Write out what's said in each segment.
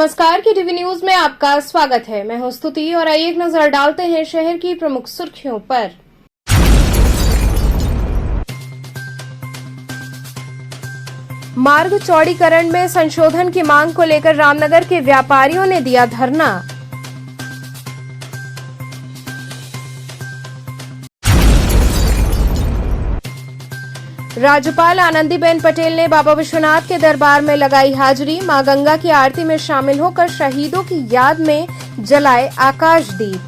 नमस्कार की TV news में आपका स्वागत है। मैं हूं स्तुति और आइए एक नजर डालते हैं शहर की प्रमुख सुर्खियों पर। मार्ग चौड़ीकरण में संशोधन की मांग को लेकर रामनगर के व्यापारियों ने दिया धरना। राज्यपाल आनंदीबेन पटेल ने बाबा विश्वनाथ के दरबार में लगाई हाजिरी। मां गंगा की आरती में शामिल होकर शहीदों की याद में जलाए आकाशदीप।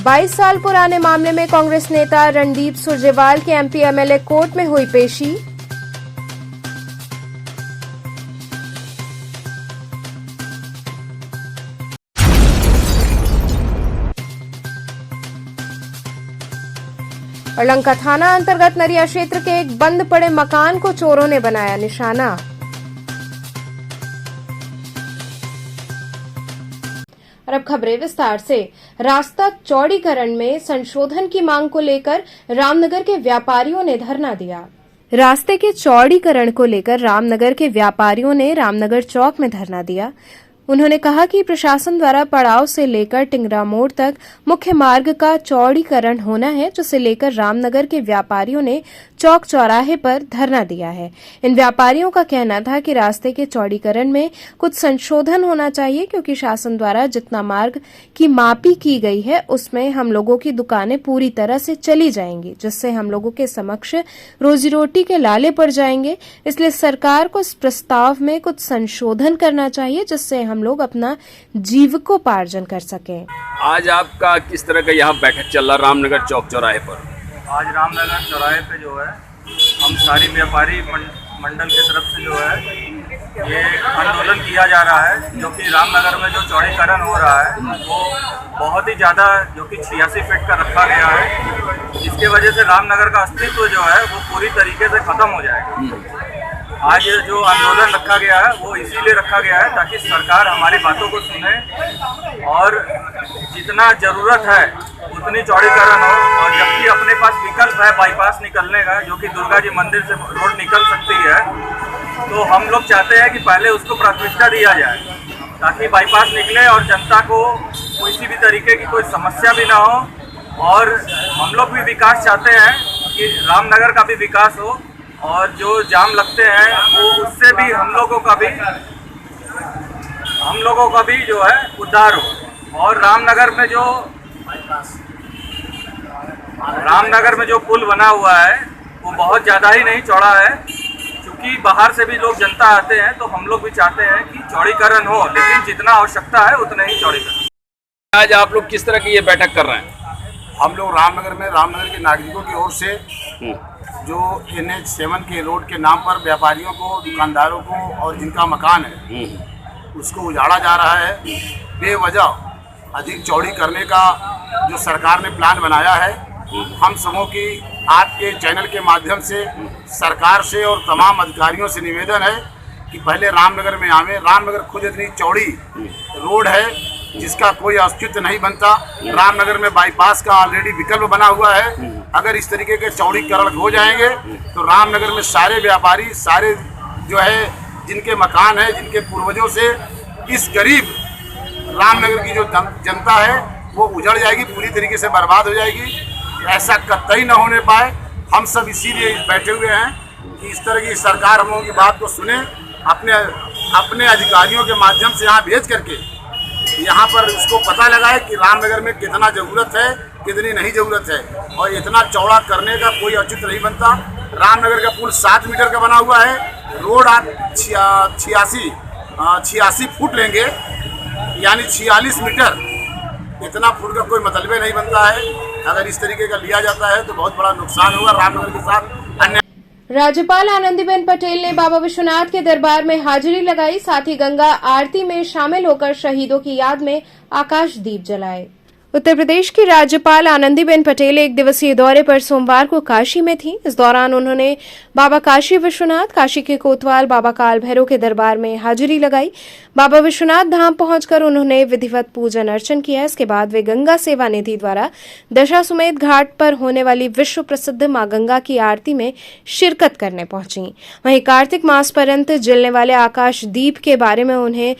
बाईस साल पुराने मामले में कांग्रेस नेता रणदीप सुरजेवाल के एमपी एमएलए कोर्ट में हुई पेशी। और लंका थाना अंतर्गत नरिया क्षेत्र के एक बंद पड़े मकान को चोरों ने बनाया निशाना। और अब खबरें विस्तार से। रास्ता चौड़ीकरण में संशोधन की मांग को लेकर रामनगर के व्यापारियों ने धरना दिया। रास्ते के चौड़ीकरण को लेकर रामनगर के व्यापारियों ने रामनगर चौक में धरना दिया। उन्होंने कहा कि प्रशासन द्वारा पड़ाव से लेकर टिंगरा मोड़ तक मुख्य मार्ग का चौड़ीकरण होना है, जिसे लेकर रामनगर के व्यापारियों ने चौक चौराहे पर धरना दिया है। इन व्यापारियों का कहना था कि रास्ते के चौड़ीकरण में कुछ संशोधन होना चाहिए, क्योंकि शासन द्वारा जितना मार्ग की मापी की गई है उसमें हम लोगों की दुकानें पूरी तरह से चली जाएंगी, जिससे हम लोगों के समक्ष रोजी रोटी के लाले पड़ जाएंगे। इसलिए सरकार को इस प्रस्ताव में कुछ संशोधन करना चाहिए, जिससे हम लोग अपना जीविकोपार्जन कर सकें। आज आपका किस तरह का यहाँ बैठक चल रहा रामनगर चौक चौराहे पर? आज रामनगर चौराहे पे जो है हम सारी व्यापारी मंडल की तरफ से जो है ये आंदोलन किया जा रहा है, जो कि रामनगर में जो चौड़ीकरण हो रहा है वो बहुत ही ज़्यादा, जो कि 86 फीट का रखा गया है। इसके वजह से रामनगर का अस्तित्व जो है वो पूरी तरीके से ख़त्म हो जाएगा। आज जो आंदोलन रखा गया है वो इसीलिए रखा गया है ताकि सरकार हमारी बातों को सुने और जितना ज़रूरत है उतनी चौड़ीकरण हो। और जबकि अपने पास विकल्प है बाईपास निकलने का, जो कि दुर्गा जी मंदिर से रोड निकल सकती है, तो हम लोग चाहते हैं कि पहले उसको प्राथमिकता दिया जाए ताकि बाईपास निकले और जनता को किसी भी तरीके की कोई समस्या भी ना हो। और हम लोग भी विकास चाहते हैं कि रामनगर का भी विकास हो, और जो जाम लगते हैं वो उससे भी हम लोगों का भी जो है उद्धार हो। और रामनगर में जो पुल बना हुआ है वो बहुत ज़्यादा ही नहीं चौड़ा है, क्योंकि बाहर से भी लोग जनता आते हैं, तो हम लोग भी चाहते हैं कि चौड़ीकरण हो, लेकिन जितना आवश्यकता है उतना ही चौड़ीकरण। आज आप लोग किस तरह की ये बैठक कर रहे हैं? हम लोग रामनगर के नागरिकों की ओर से जो NH7 के रोड के नाम पर व्यापारियों को, दुकानदारों को और जिनका मकान है उसको उजाड़ा जा रहा है, बेवजह अधिक चौड़ी करने का जो सरकार ने प्लान बनाया है। हम सबों की आपके चैनल के माध्यम से सरकार से और तमाम अधिकारियों से निवेदन है कि पहले रामनगर में आवे। रामनगर खुद इतनी चौड़ी रोड है जिसका कोई औचित्य नहीं बनता। रामनगर में बाईपास का ऑलरेडी विकल्प बना हुआ है। अगर इस तरीके के चौड़ीकरण हो जाएंगे तो रामनगर में सारे व्यापारी, सारे जो है जिनके मकान है, जिनके पूर्वजों से इस गरीब रामनगर की जो जनता है वो उजड़ जाएगी, पूरी तरीके से बर्बाद हो जाएगी। ऐसा कतई न होने पाए। हम सब इसीलिए बैठे हुए हैं कि इस तरह की सरकार हम लोगों की बात को सुने, अपने अधिकारियों के माध्यम से यहाँ भेज करके यहाँ पर उसको पता लगाए कि रामनगर में कितना ज़रूरत है, कितनी नहीं ज़रूरत है। और इतना चौड़ा करने का कोई औचित्य नहीं बनता। रामनगर का पुल 7 मीटर का बना हुआ है, रोड आप 86 फुट लेंगे, यानी 46 मीटर। इतना फुट का कोई मतलब नहीं बनता है। अगर इस तरीके का लिया जाता है तो बहुत बड़ा नुकसान होगा रामनगर के साथ। अन्य राज्यपाल आनंदीबेन पटेल ने बाबा विश्वनाथ के दरबार में हाजिरी लगाई, साथ ही गंगा आरती में शामिल होकर शहीदों की याद में आकाशदीप जलाए। उत्तर प्रदेश की राज्यपाल आनंदीबेन पटेल एक दिवसीय दौरे पर सोमवार को काशी में थीं। इस दौरान उन्होंने बाबा काशी विश्वनाथ, काशी के कोतवाल बाबा काल भैरव के दरबार में हाजिरी लगाई। बाबा विश्वनाथ धाम पहुंचकर उन्होंने विधिवत पूजन अर्चन किया। इसके बाद वे गंगा सेवा निधि द्वारा दशाश्वमेध घाट पर होने वाली विश्व प्रसिद्ध मां गंगा की आरती में शिरकत करने पहुंची। वहीं कार्तिक मास पर्यंत जलने वाले आकाश दीप के बारे में उन्हें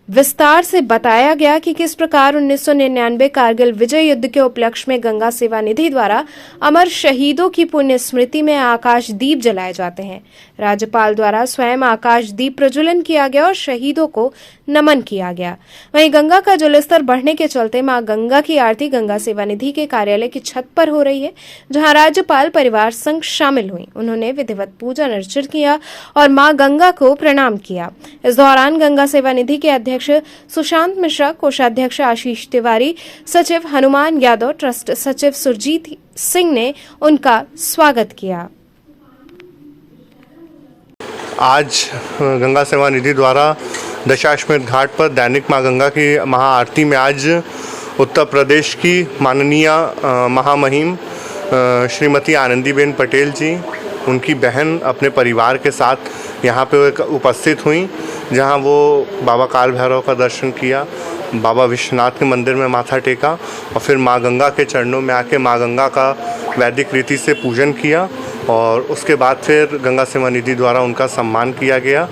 विस्तार से बताया गया कि किस प्रकार 1999 कारगिल विजय युद्ध के उपलक्ष्य में गंगा सेवा निधि द्वारा अमर शहीदों की पुण्य स्मृति में आकाश दीप जलाए जाते हैं। राज्यपाल द्वारा स्वयं आकाश दीप प्रज्वलन किया गया और शहीदों को नमन किया गया। वहीं गंगा का जलस्तर बढ़ने के चलते मां गंगा की आरती गंगा सेवा निधि के कार्यालय की छत पर हो रही है, जहां राज्यपाल परिवार संग शामिल हुई। उन्होंने विधिवत पूजन अर्चन किया और मां गंगा को प्रणाम किया। इस दौरान गंगा सेवा निधि के अध्यक्ष सुशांत मिश्रा, कोषाध्यक्ष आशीष तिवारी, सचिव हनुमान यादव, ट्रस्ट सचिव सुरजीत सिंह ने उनका स्वागत किया। आज गंगा सेवा निधि द्वारा दशाश्वमेध घाट पर दैनिक मां गंगा की महाआरती में आज उत्तर प्रदेश की माननीय महामहिम श्रीमती आनंदीबेन पटेल जी, उनकी बहन अपने परिवार के साथ यहाँ पे उपस्थित हुई, जहाँ वो बाबा काल भैरव का दर्शन किया, बाबा विश्वनाथ के मंदिर में माथा टेका और फिर माँ गंगा के चरणों में आके माँ गंगा का वैदिक रीति से पूजन किया और उसके बाद फिर गंगा सेवा निधि द्वारा उनका सम्मान किया गया।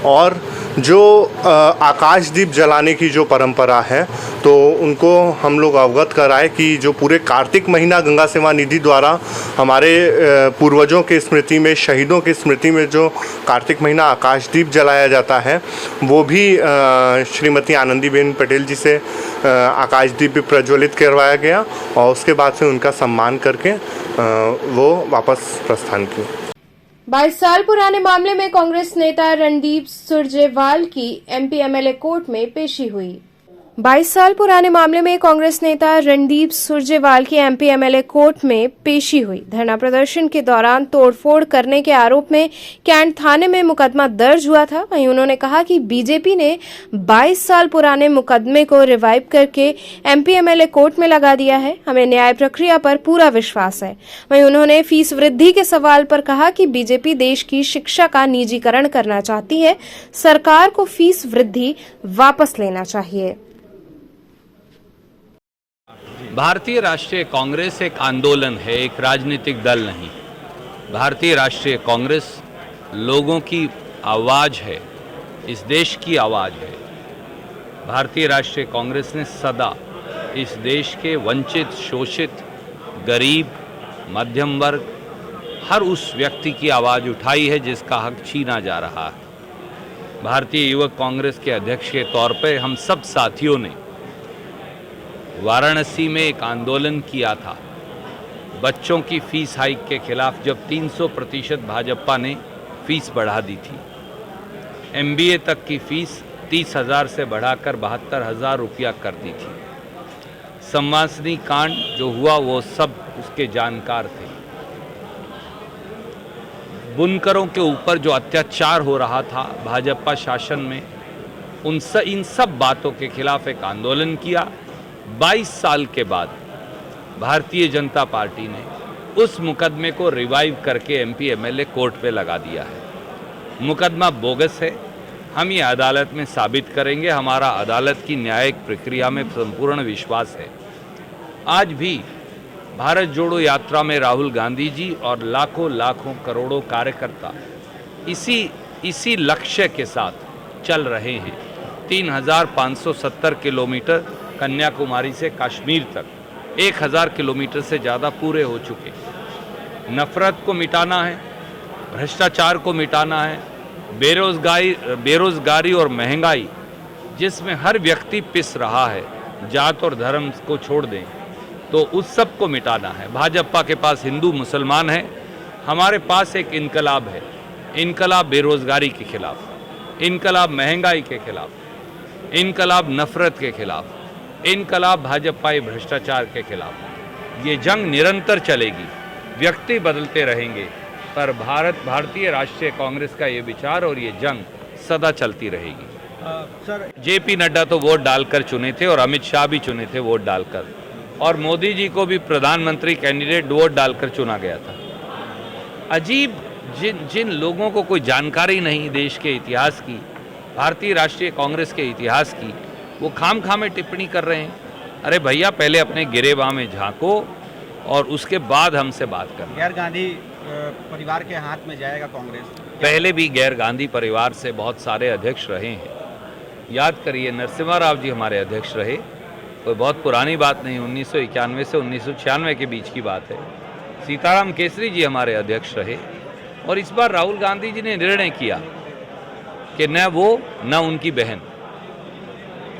और जो आकाशदीप जलाने की जो परंपरा है, तो उनको हम लोग अवगत कराए कि जो पूरे कार्तिक महीना गंगा सेवा निधि द्वारा हमारे पूर्वजों के स्मृति में, शहीदों की स्मृति में जो कार्तिक महीना आकाशदीप जलाया जाता है, वो भी श्रीमती आनंदीबेन पटेल जी से आकाशदीप भी प्रज्वलित करवाया गया और उसके बाद से उनका सम्मान करके वो वापस प्रस्थान किए। 22 साल पुराने मामले में कांग्रेस नेता रणदीप सुरजेवाला की एमपी एमएलए कोर्ट में पेशी हुई। 22 साल पुराने मामले में कांग्रेस नेता रणदीप सुरजेवाला की एमपी एमएलए कोर्ट में पेशी हुई। धरना प्रदर्शन के दौरान तोड़फोड़ करने के आरोप में कैंट थाने में मुकदमा दर्ज हुआ था। वहीं उन्होंने कहा कि बीजेपी ने 22 साल पुराने मुकदमे को रिवाइव करके एमपी एमएलए कोर्ट में लगा दिया है। हमें न्याय प्रक्रिया पर पूरा विश्वास है। वहीं उन्होंने फीस वृद्धि के सवाल पर कहा कि बीजेपी देश की शिक्षा का निजीकरण करना चाहती है। सरकार को फीस वृद्धि वापस लेना चाहिए। भारतीय राष्ट्रीय कांग्रेस एक आंदोलन है, एक राजनीतिक दल नहीं। भारतीय राष्ट्रीय कांग्रेस लोगों की आवाज़ है, इस देश की आवाज़ है। भारतीय राष्ट्रीय कांग्रेस ने सदा इस देश के वंचित, शोषित, गरीब, मध्यम वर्ग, हर उस व्यक्ति की आवाज़ उठाई है जिसका हक छीना जा रहा है। भारतीय युवक कांग्रेस के अध्यक्ष के तौर पर हम सब साथियों ने वाराणसी में एक आंदोलन किया था बच्चों की फीस हाइक के खिलाफ, जब 300% भाजपा ने फीस बढ़ा दी थी। एमबीए तक की फीस 30,000 से बढ़ाकर 72,000 रुपया कर दी थी। संवासनी कांड जो हुआ वो सब उसके जानकार थे। बुनकरों के ऊपर जो अत्याचार हो रहा था भाजपा शासन में, इन सब बातों के खिलाफ एक आंदोलन किया। 22 साल के बाद भारतीय जनता पार्टी ने उस मुकदमे को रिवाइव करके एमपी एमएलए कोर्ट पे लगा दिया है। मुकदमा बोगस है, हम ये अदालत में साबित करेंगे। हमारा अदालत की न्यायिक प्रक्रिया में संपूर्ण विश्वास है। आज भी भारत जोड़ो यात्रा में राहुल गांधी जी और लाखों करोड़ों कार्यकर्ता इसी लक्ष्य के साथ चल रहे हैं। 3,570 किलोमीटर कन्याकुमारी से कश्मीर तक 1,000 किलोमीटर से ज़्यादा पूरे हो चुके। नफरत को मिटाना है, भ्रष्टाचार को मिटाना है, बेरोजगारी और महंगाई जिसमें हर व्यक्ति पिस रहा है, जात और धर्म को छोड़ दें, तो उस सब को मिटाना है। भाजपा के पास हिंदू मुसलमान है, हमारे पास एक इनकलाब है। इनकलाब बेरोजगारी के खिलाफ, इनकलाब महंगाई के खिलाफ, इनकलाब नफरत के खिलाफ, इनकलाब भाजपाई भ्रष्टाचार के खिलाफ। ये जंग निरंतर चलेगी, व्यक्ति बदलते रहेंगे, पर भारतीय राष्ट्रीय कांग्रेस का ये विचार और ये जंग सदा चलती रहेगी। सर, जेपी नड्डा तो वोट डालकर चुने थे और अमित शाह भी चुने थे वोट डालकर। और मोदी जी को भी प्रधानमंत्री कैंडिडेट वोट डालकर चुना गया था। अजीब, जिन लोगों को कोई जानकारी नहीं देश के इतिहास की, भारतीय राष्ट्रीय कांग्रेस के इतिहास की, वो खाम में टिप्पणी कर रहे हैं। अरे भैया, पहले अपने गिरेबां में झांको और उसके बाद हमसे बात करना। गैर गांधी परिवार के हाथ में जाएगा कांग्रेस? पहले भी गैर गांधी परिवार से बहुत सारे अध्यक्ष रहे हैं। याद करिए, नरसिम्हा राव जी हमारे अध्यक्ष रहे, कोई बहुत पुरानी बात नहीं, 1991 से 1996 के बीच की बात है। सीताराम केसरी जी हमारे अध्यक्ष रहे, और इस बार राहुल गांधी जी ने निर्णय किया कि न वो न उनकी बहन,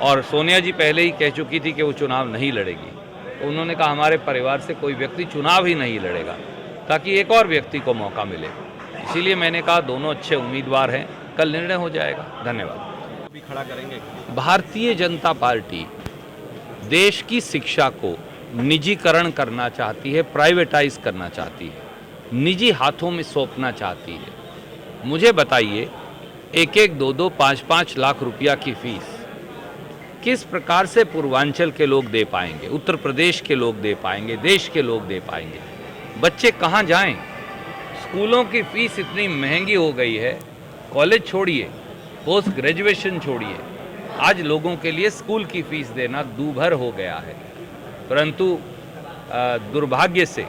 और सोनिया जी पहले ही कह चुकी थी कि वो चुनाव नहीं लड़ेगी, तो उन्होंने कहा हमारे परिवार से कोई व्यक्ति चुनाव ही नहीं लड़ेगा, ताकि एक और व्यक्ति को मौका मिले। इसीलिए मैंने कहा दोनों अच्छे उम्मीदवार हैं, कल निर्णय हो जाएगा। धन्यवाद। भी खड़ा करेंगे? भारतीय जनता पार्टी देश की शिक्षा को निजीकरण करना चाहती है, प्राइवेटाइज करना चाहती है, निजी हाथों में सौंपना चाहती है। मुझे बताइए, 1-1, 2-2, 5-5 लाख रुपया की फीस किस प्रकार से पूर्वांचल के लोग दे पाएंगे, उत्तर प्रदेश के लोग दे पाएंगे, देश के लोग दे पाएंगे? बच्चे कहाँ जाएं? स्कूलों की फीस इतनी महंगी हो गई है, कॉलेज छोड़िए, पोस्ट ग्रेजुएशन छोड़िए, आज लोगों के लिए स्कूल की फीस देना दूभर हो गया है। परंतु दुर्भाग्य से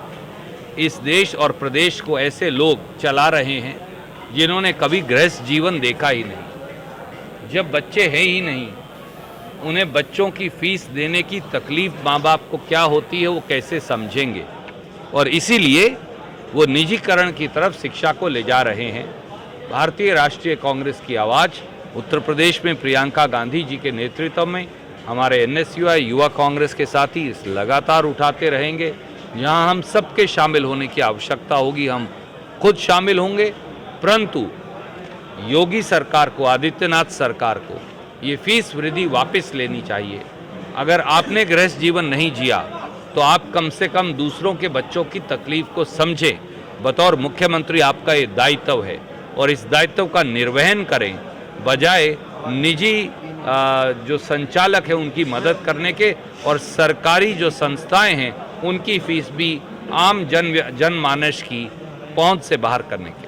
इस देश और प्रदेश को ऐसे लोग चला रहे हैं जिन्होंने कभी गृहस्थ जीवन देखा ही नहीं। जब बच्चे हैं ही नहीं, उन्हें बच्चों की फीस देने की तकलीफ माँ बाप को क्या होती है वो कैसे समझेंगे? और इसीलिए वो निजीकरण की तरफ शिक्षा को ले जा रहे हैं। भारतीय राष्ट्रीय कांग्रेस की आवाज़ उत्तर प्रदेश में प्रियंका गांधी जी के नेतृत्व में हमारे NSUI युवा कांग्रेस के साथी लगातार उठाते रहेंगे। जहां हम सबके शामिल होने की आवश्यकता होगी, हम खुद शामिल होंगे। परंतु योगी सरकार को, आदित्यनाथ सरकार को ये फीस वृद्धि वापस लेनी चाहिए। अगर आपने गृहस्थ जीवन नहीं जिया तो आप कम से कम दूसरों के बच्चों की तकलीफ को समझें। बतौर मुख्यमंत्री आपका ये दायित्व है और इस दायित्व का निर्वहन करें, बजाय निजी जो संचालक है उनकी मदद करने के और सरकारी जो संस्थाएं हैं उनकी फीस भी आम जनमानस की पहुंच से बाहर करने के।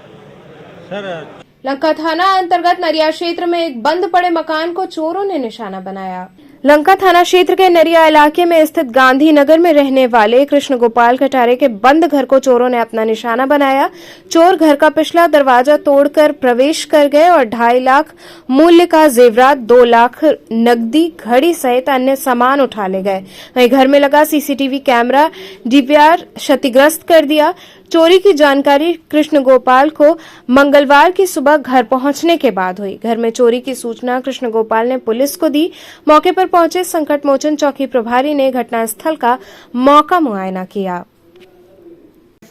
सर, लंका थाना अंतर्गत नरिया क्षेत्र में एक बंद पड़े मकान को चोरों ने निशाना बनाया। लंका थाना क्षेत्र के नरिया इलाके में स्थित गांधी नगर में रहने वाले कृष्ण गोपाल कटारे के बंद घर को चोरों ने अपना निशाना बनाया। चोर घर का पिछला दरवाजा तोड़कर प्रवेश कर गए और 2.5 लाख मूल्य का जेवरात, 2 लाख नकदी, घड़ी सहित अन्य सामान उठा ले गए। वहीं घर में लगा CCTV कैमरा DVR क्षतिग्रस्त कर दिया। चोरी की जानकारी कृष्ण गोपाल को मंगलवार की सुबह घर पहुंचने के बाद हुई। घर में चोरी की सूचना कृष्ण गोपाल ने पुलिस को दी। मौके पर पहुंचे संकट मोचन चौकी प्रभारी ने घटनास्थल का मौका मुआयना किया।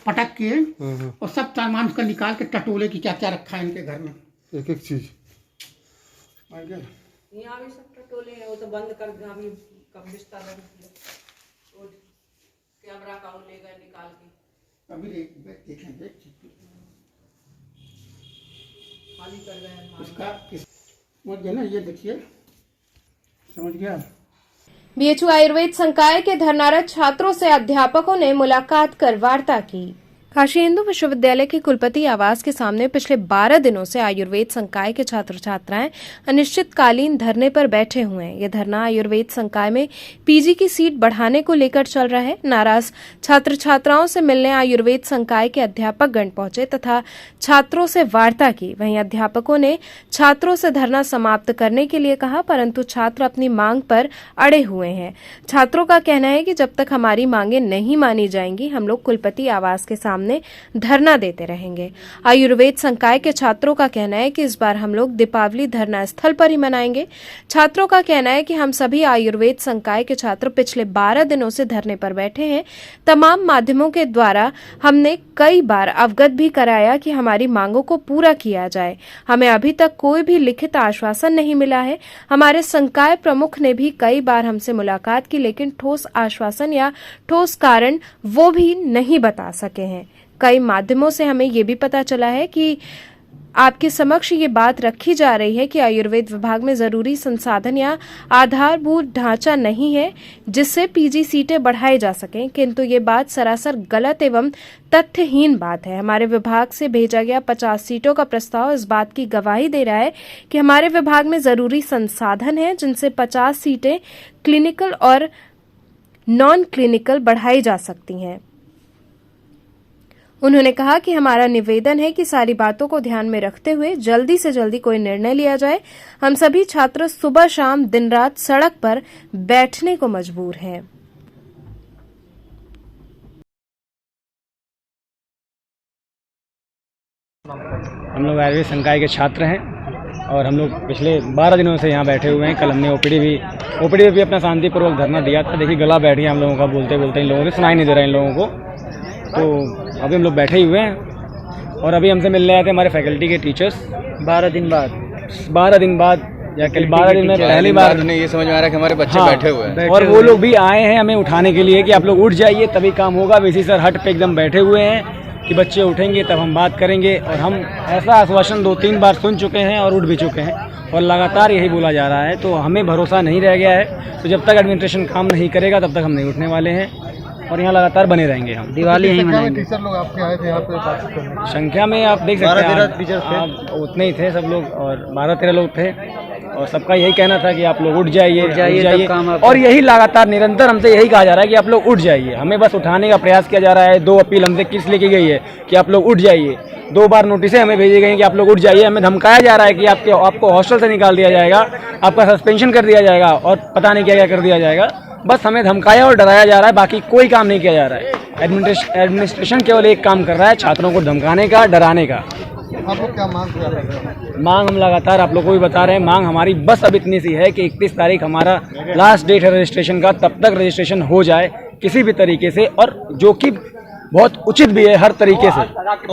पटक के और सब सामान उसका निकाल के टटोले की क्या क्या रखा है इनके घर में, एक एक चीज यहाँ भी सब टटोले हैं, वो तो बंद कर दिया, अभी कब बिस्तर रख दिया, और कैमरा का वो ले गए निकाल के। अभी देखेंगे खाली कर गए उसका समझ गया ना, ये देखिए, समझ गया। BHU आयुर्वेद संकाय के धरनारत छात्रों से अध्यापकों ने मुलाकात कर वार्ता की। काशी हिंदू विश्वविद्यालय के कुलपति आवास के सामने पिछले 12 दिनों से आयुर्वेद संकाय के छात्र छात्राएं अनिश्चितकालीन धरने पर बैठे हुए हैं। यह धरना आयुर्वेद संकाय में PG की सीट बढ़ाने को लेकर चल रहा है। नाराज छात्र छात्राओं से मिलने आयुर्वेद संकाय के अध्यापक गण पहुंचे तथा छात्रों से वार्ता की। वहीं अध्यापकों ने छात्रों से धरना समाप्त करने के लिए कहा, परंतु छात्र अपनी मांग पर अड़े हुए हैं। छात्रों का कहना है कि जब तक हमारी मांगे नहीं मानी जाएंगी, हम लोग कुलपति आवास के सामने धरना देते रहेंगे। आयुर्वेद संकाय के छात्रों का कहना है कि इस बार हम लोग दीपावली धरना स्थल पर ही मनाएंगे। छात्रों का कहना है कि हम सभी आयुर्वेद संकाय के छात्र पिछले 12 दिनों से धरने पर बैठे हैं। तमाम माध्यमों के द्वारा हमने कई बार अवगत भी कराया कि हमारी मांगों को पूरा किया जाए। हमें अभी तक कोई भी लिखित आश्वासन नहीं मिला है। हमारे संकाय प्रमुख ने भी कई बार हमसे मुलाकात की, लेकिन ठोस आश्वासन या ठोस कारण वो भी नहीं बता सके हैं। कई माध्यमों से हमें ये भी पता चला है कि आपके समक्ष ये बात रखी जा रही है कि आयुर्वेद विभाग में जरूरी संसाधन या आधारभूत ढांचा नहीं है जिससे पीजी सीटें बढ़ाई जा सकें, किंतु ये बात सरासर गलत एवं तथ्यहीन बात है। हमारे विभाग से भेजा गया 50 सीटों का प्रस्ताव इस बात की गवाही दे रहा है कि हमारे विभाग में जरूरी संसाधन है जिनसे 50 सीटें क्लिनिकल और नॉन क्लिनिकल बढ़ाई जा सकती हैं। उन्होंने कहा कि हमारा निवेदन है कि सारी बातों को ध्यान में रखते हुए जल्दी से जल्दी कोई निर्णय लिया जाए। हम सभी छात्र सुबह शाम दिन रात सड़क पर बैठने को मजबूर हैं। हम लोग आयुर्वेद संकाय के छात्र हैं और हम लोग पिछले 12 दिनों से यहाँ बैठे हुए हैं। कल हमने ओपीडी में भी अपना शांतिपूर्वक धरना दिया था। देखिए गला बैठ गया हम लोगों का, बोलते बोलते इन लोगों ने सुनाई नहीं दे रहा इन लोगों को। तो अभी हम लोग बैठे ही हुए हैं और अभी हमसे मिलने आए थे हमारे फैकल्टी के टीचर्स 12 दिन बाद या कल 12 दिन में पहली बार उन्हें ये समझ में आ रहा है कि हमारे बच्चे बैठे हुए हैं और वो लोग भी आए हैं हमें उठाने के लिए कि आप लोग उठ जाइए तभी काम होगा। वैसे सर हट पे एकदम बैठे हुए हैं कि बच्चे उठेंगे तब हम बात करेंगे और हम ऐसा आश्वासन 2-3 बार सुन चुके हैं और उठ भी चुके हैं और लगातार यही बोला जा रहा है। तो हमें भरोसा नहीं रह गया है। तो जब तक एडमिनिस्ट्रेशन काम नहीं करेगा तब तक हम नहीं उठने वाले हैं और यहाँ लगातार बने रहेंगे। हम दिवाली यहीं मनाएंगे। टीचर लोग आपके आए थे यहाँ पे बातचीत करने? संख्या में आप देख सकते हैं उतने ही थे सब लोग और 12-13 लोग थे और सबका यही कहना था कि आप लोग उठ जाइए और यही लगातार निरंतर हमसे यही कहा जा रहा है कि आप लोग उठ जाइए। हमें बस उठाने का प्रयास किया जा रहा है। 2 अपील हमसे किस लिए की गई है कि आप लोग उठ जाइए। 2 बार नोटिसें हमें भेजी गई कि आप लोग उठ जाइए। हमें धमकाया जा रहा है कि आपको हॉस्टल से निकाल दिया जाएगा, आपका सस्पेंशन कर दिया जाएगा और पता नहीं क्या क्या कर दिया जाएगा। बस हमें धमकाया और डराया जा रहा है, बाकी कोई काम नहीं किया जा रहा है। एडमिनिस्ट्रेशन केवल एक काम कर रहा है, छात्रों को धमकाने का, डराने का। आप लोग क्या मांग कर रहे हैं? मांग हम लगातार आप लोगों को भी बता रहे हैं। मांग हमारी बस अब इतनी सी है कि 31 तारीख हमारा लास्ट डेट है रजिस्ट्रेशन का, तब तक रजिस्ट्रेशन हो जाए किसी भी तरीके से और जो कि बहुत उचित भी है हर तरीके से।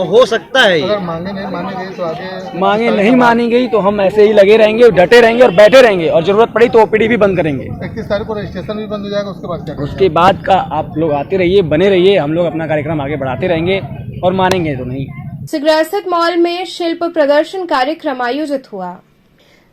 हो सकता है अगर मांगे नहीं मानी गई तो आगे मांगे नहीं मानी गई तो हम ऐसे ही लगे रहेंगे, डटे रहेंगे और बैठे रहेंगे और जरूरत पड़ी तो ओपीडी भी बंद करेंगे। 31 तारीख को रजिस्ट्रेशन भी बंद हो जाएगा, उसके बाद क्या? उसके बाद का आप लोग आते रहिए, बने रहिए, हम लोग अपना कार्यक्रम आगे बढ़ाते रहेंगे और मानेंगे तो नहीं। सिगरा स्थित मॉल में शिल्प प्रदर्शन कार्यक्रम आयोजित हुआ।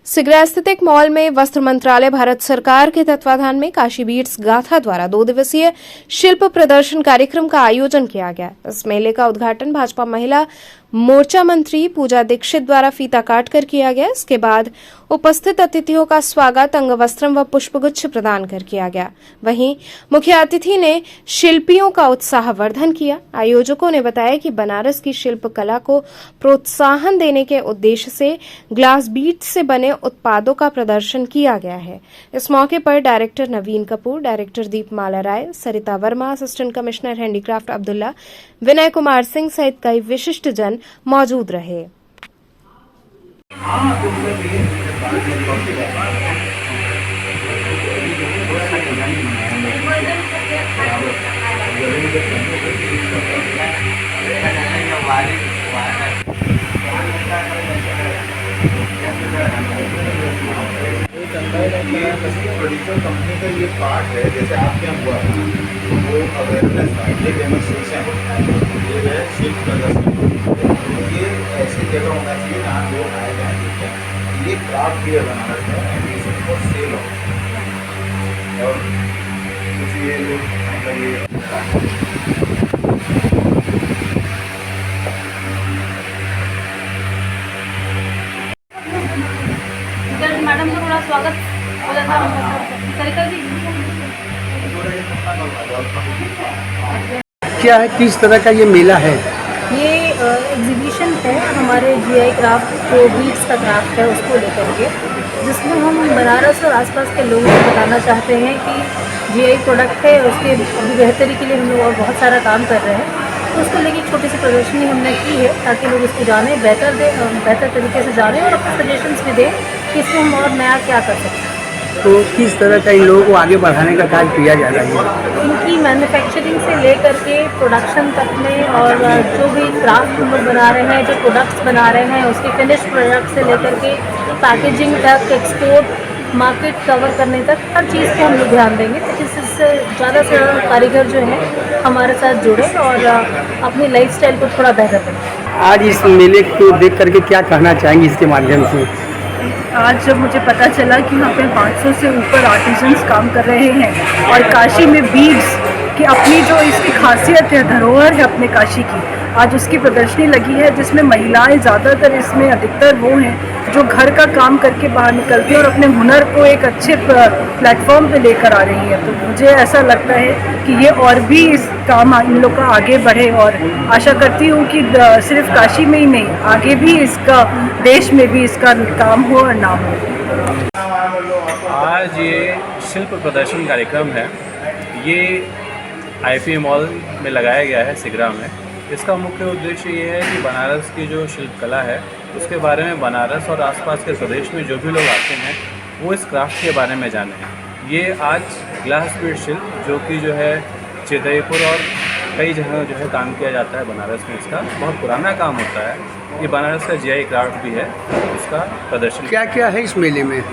सिगरा स्थित एक मॉल में वस्त्र मंत्रालय भारत सरकार के तत्वाधान में काशी बीट्स गाथा द्वारा 2 दिवसीय शिल्प प्रदर्शन कार्यक्रम का आयोजन किया गया। इस मेले का उद्घाटन भाजपा महिला मोर्चा मंत्री पूजा दीक्षित द्वारा फीता काटकर किया गया। इसके बाद उपस्थित अतिथियों का स्वागत अंगवस्त्रम व पुष्पगुच्छ प्रदान कर किया गया। वहीं मुख्य अतिथि ने शिल्पियों का उत्साहवर्धन किया। आयोजकों ने बताया कि बनारस की शिल्प कला को प्रोत्साहन देने के उद्देश्य से ग्लास बीट से बने उत्पादों का प्रदर्शन किया गया है। इस मौके पर director Naveen Kapoor, director Deepmala Rai, Sarita Verma, assistant commissioner handicraft Abdullah, Vinay Kumar Singh सहित कई विशिष्ट जन मौजूद रहे। प्रोड्यूसर कंपनी का ये पार्ट है, जैसे आपके यहाँ हुआ वो अवेयरनेस ये डेमोन्स्ट्रेशन ये है शिल्प प्रदर्शन। ये ऐसी जगह होना चाहिए जहाँ लोग आए जाए, ठीक है। ये क्राफ्ट भी है बनारस में एंड ये सब बहुत सेल हो और कुछ ये लोग मतलब ये मैडम को थोड़ा स्वागत हो जाता सरिता जी। क्या है, किस तरह का ये मेला है? ये एग्जीबिशन है हमारे जीआई क्राफ्ट, जो बीट्स का क्राफ्ट है उसको लेकर के, जिसमें हम बनारस और आसपास के लोगों को बताना चाहते हैं कि जीआई प्रोडक्ट है, उसके अभी बेहतरी के लिए हम लोग और बहुत सारा काम कर रहे हैं। तो उसको लेकर छोटी सी प्रदर्शनी हमने की है ताकि लोग इसको जाने, बेहतर तरीके से जाने और अपने सजेशंस भी दें कि इसमें हम और नया क्या कर सकते हैं। तो किस तरह का इन लोगों को आगे बढ़ाने का कार्य किया जा रहा है? इनकी मैन्युफैक्चरिंग से लेकर के प्रोडक्शन तक में और जो भी क्राफ्ट हम लोग बना रहे हैं, जो प्रोडक्ट्स बना रहे हैं, उसके फिनिश प्रोडक्ट से लेकर के पैकेजिंग तक, एक्सपोर्ट मार्केट कवर करने तक हर चीज़ को हम लोग ध्यान देंगे, ताकि इससे ज़्यादा कारीगर जो है हमारे साथ जुड़े और अपनी लाइफस्टाइल को थोड़ा बेहतर बनाएं। आज इस मेले को देख करके क्या कहना चाहेंगे इसके माध्यम से? आज जब मुझे पता चला कि यहाँ पे 500 से ऊपर आर्टिजन्स काम कर रहे हैं और काशी में बीड्स की अपनी जो इसकी खासियत है, धरोहर है अपने काशी की, आज उसकी प्रदर्शनी लगी है जिसमें महिलाएं ज़्यादातर, इसमें अधिकतर वो हैं जो घर का काम करके बाहर निकलती हैं और अपने हुनर को एक अच्छे प्लेटफॉर्म पे लेकर आ रही हैं। तो मुझे ऐसा लगता है कि ये और भी इस काम इन लोग का आगे बढ़े और आशा करती हूँ कि सिर्फ काशी में ही नहीं, आगे भी इसका, देश में भी इसका काम हो और नाम हो। आज ये शिल्प प्रदर्शन कार्यक्रम है, ये IPA मॉल में लगाया गया है सिगरा में। इसका मुख्य उद्देश्य ये है कि बनारस की जो शिल्पकला है उसके बारे में बनारस और आसपास के प्रदेश में जो भी लोग आते हैं वो इस क्राफ्ट के बारे में जानें। ये आज ग्लास बीड शिल्प जो कि जो है चितईपुर और कई जगह जो है काम किया जाता है बनारस में, इसका बहुत पुराना काम होता है। ये बनारस का GI क्राफ्ट भी है, उसका प्रदर्शन। क्या क्या है इस मेले में?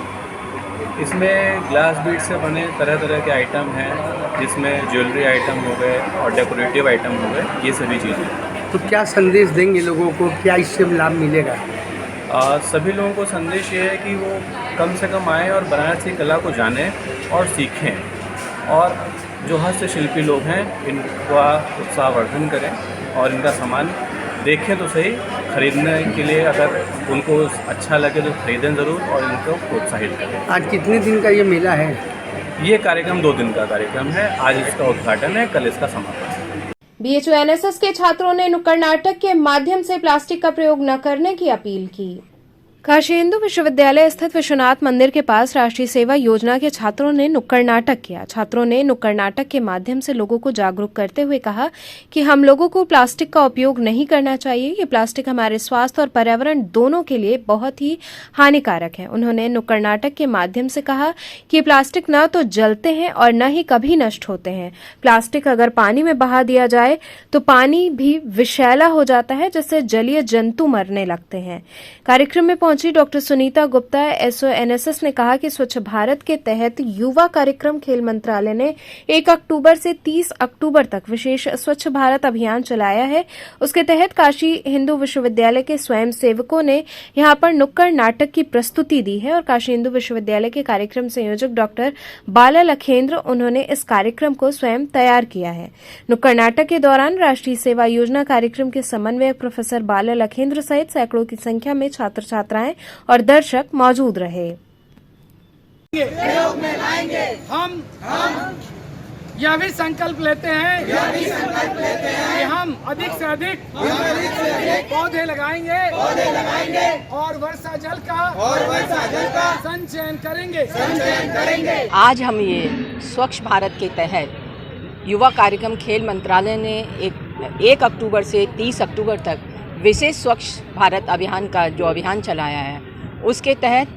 इसमें ग्लास बीड से बने तरह तरह के आइटम हैं, जिसमें ज्वेलरी आइटम हो गए और डेकोरेटिव आइटम हो गए, ये सभी चीज़ें। तो क्या संदेश देंगे लोगों को, क्या इससे लाभ मिलेगा? सभी लोगों को संदेश ये है कि वो कम से कम आएँ और बनारस की कला को जानें और सीखें, और जो हस्तशिल्पी लोग हैं इनका उत्साहवर्धन करें और इनका सामान देखें तो सही, खरीदने के लिए अगर उनको अच्छा लगे तो खरीदें ज़रूर और इनको प्रोत्साहित करें। आज कितने दिन का ये मेला है? ये कार्यक्रम 2 दिन का कार्यक्रम है। आज इसका उद्घाटन है, कल इसका समापन है। BHU NSS के छात्रों ने नुक्कड़ नाटक के माध्यम से प्लास्टिक का प्रयोग न करने की अपील की। काशी हिंदू विश्वविद्यालय स्थित विश्वनाथ मंदिर के पास राष्ट्रीय सेवा योजना के छात्रों ने नुक्कड़ नाटक किया। छात्रों ने नुक्कड़ नाटक के माध्यम से लोगों को जागरूक करते हुए कहा कि हम लोगों को प्लास्टिक का उपयोग नहीं करना चाहिए। ये प्लास्टिक हमारे स्वास्थ्य और पर्यावरण दोनों के लिए बहुत ही हानिकारक है। उन्होंने नुक्कड़ नाटक के माध्यम से कहा कि प्लास्टिक न तो जलते हैं और न ही कभी नष्ट होते हैं। प्लास्टिक अगर पानी में बहा दिया जाए तो पानी भी विषैला हो जाता है, जिससे जलीय जंतु मरने लगते हैं। कार्यक्रम में पहुंची doctor Sunita Gupta SO NSS ने कहा कि स्वच्छ भारत के तहत युवा कार्यक्रम खेल मंत्रालय ने 1 अक्टूबर से 30 अक्टूबर तक विशेष स्वच्छ भारत अभियान चलाया है। उसके तहत काशी हिंदू विश्वविद्यालय के स्वयं सेवकों ने यहां पर नुक्कड़ नाटक की प्रस्तुति दी है और काशी हिंदू विश्वविद्यालय के कार्यक्रम संयोजक डॉक्टर बाला लखेंद्र, उन्होंने इस कार्यक्रम को स्वयं तैयार किया है। नुक्कड़ नाटक के दौरान राष्ट्रीय सेवा योजना कार्यक्रम के समन्वयक प्रोफेसर बाला लखेंद्र सहित सैकड़ों की संख्या में छात्र छात्राएं और दर्शक मौजूद रहे। हम यह भी संकल्प लेते हैं कि हम अधिक से अधिक पौधे लगाएंगे और वर्षा जल का संचयन करेंगे। आज हम ये स्वच्छ भारत के तहत युवा कार्यक्रम खेल मंत्रालय ने 1 अक्टूबर से 30 अक्टूबर तक विशेष स्वच्छ भारत अभियान का जो अभियान चलाया है, उसके तहत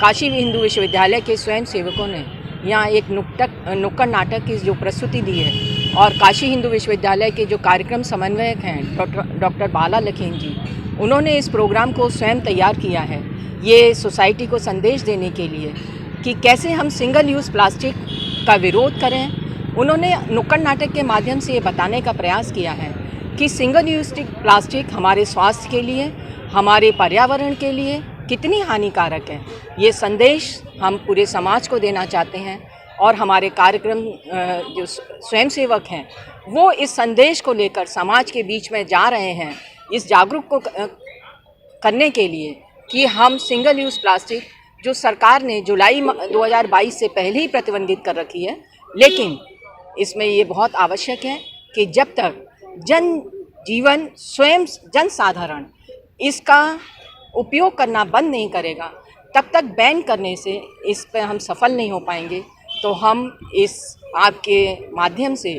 काशी हिंदू विश्वविद्यालय के स्वयं सेवकों ने यहाँ एक नुक्कड़ नाटक की जो प्रस्तुति दी है और काशी हिंदू विश्वविद्यालय के जो कार्यक्रम समन्वयक हैं डॉक्टर बाला लखेंद्र जी, उन्होंने इस प्रोग्राम को स्वयं तैयार किया है ये सोसाइटी को संदेश देने के लिए कि कैसे हम सिंगल यूज़ प्लास्टिक का विरोध करें। उन्होंने नुक्कड़ नाटक के माध्यम से ये बताने का प्रयास किया है कि सिंगल यूज प्लास्टिक हमारे स्वास्थ्य के लिए, हमारे पर्यावरण के लिए कितनी हानिकारक है। ये संदेश हम पूरे समाज को देना चाहते हैं और हमारे कार्यक्रम जो स्वयंसेवक हैं वो इस संदेश को लेकर समाज के बीच में जा रहे हैं, इस जागरूक को करने के लिए कि हम सिंगल यूज़ प्लास्टिक जो सरकार ने जुलाई 2022 से पहले ही प्रतिबंधित कर रखी है, लेकिन इसमें ये बहुत आवश्यक है कि जब तक जीवन स्वयं जनसाधारण इसका उपयोग करना बंद नहीं करेगा, तब तक बैन करने से इस पर हम सफल नहीं हो पाएंगे। तो हम इस आपके माध्यम से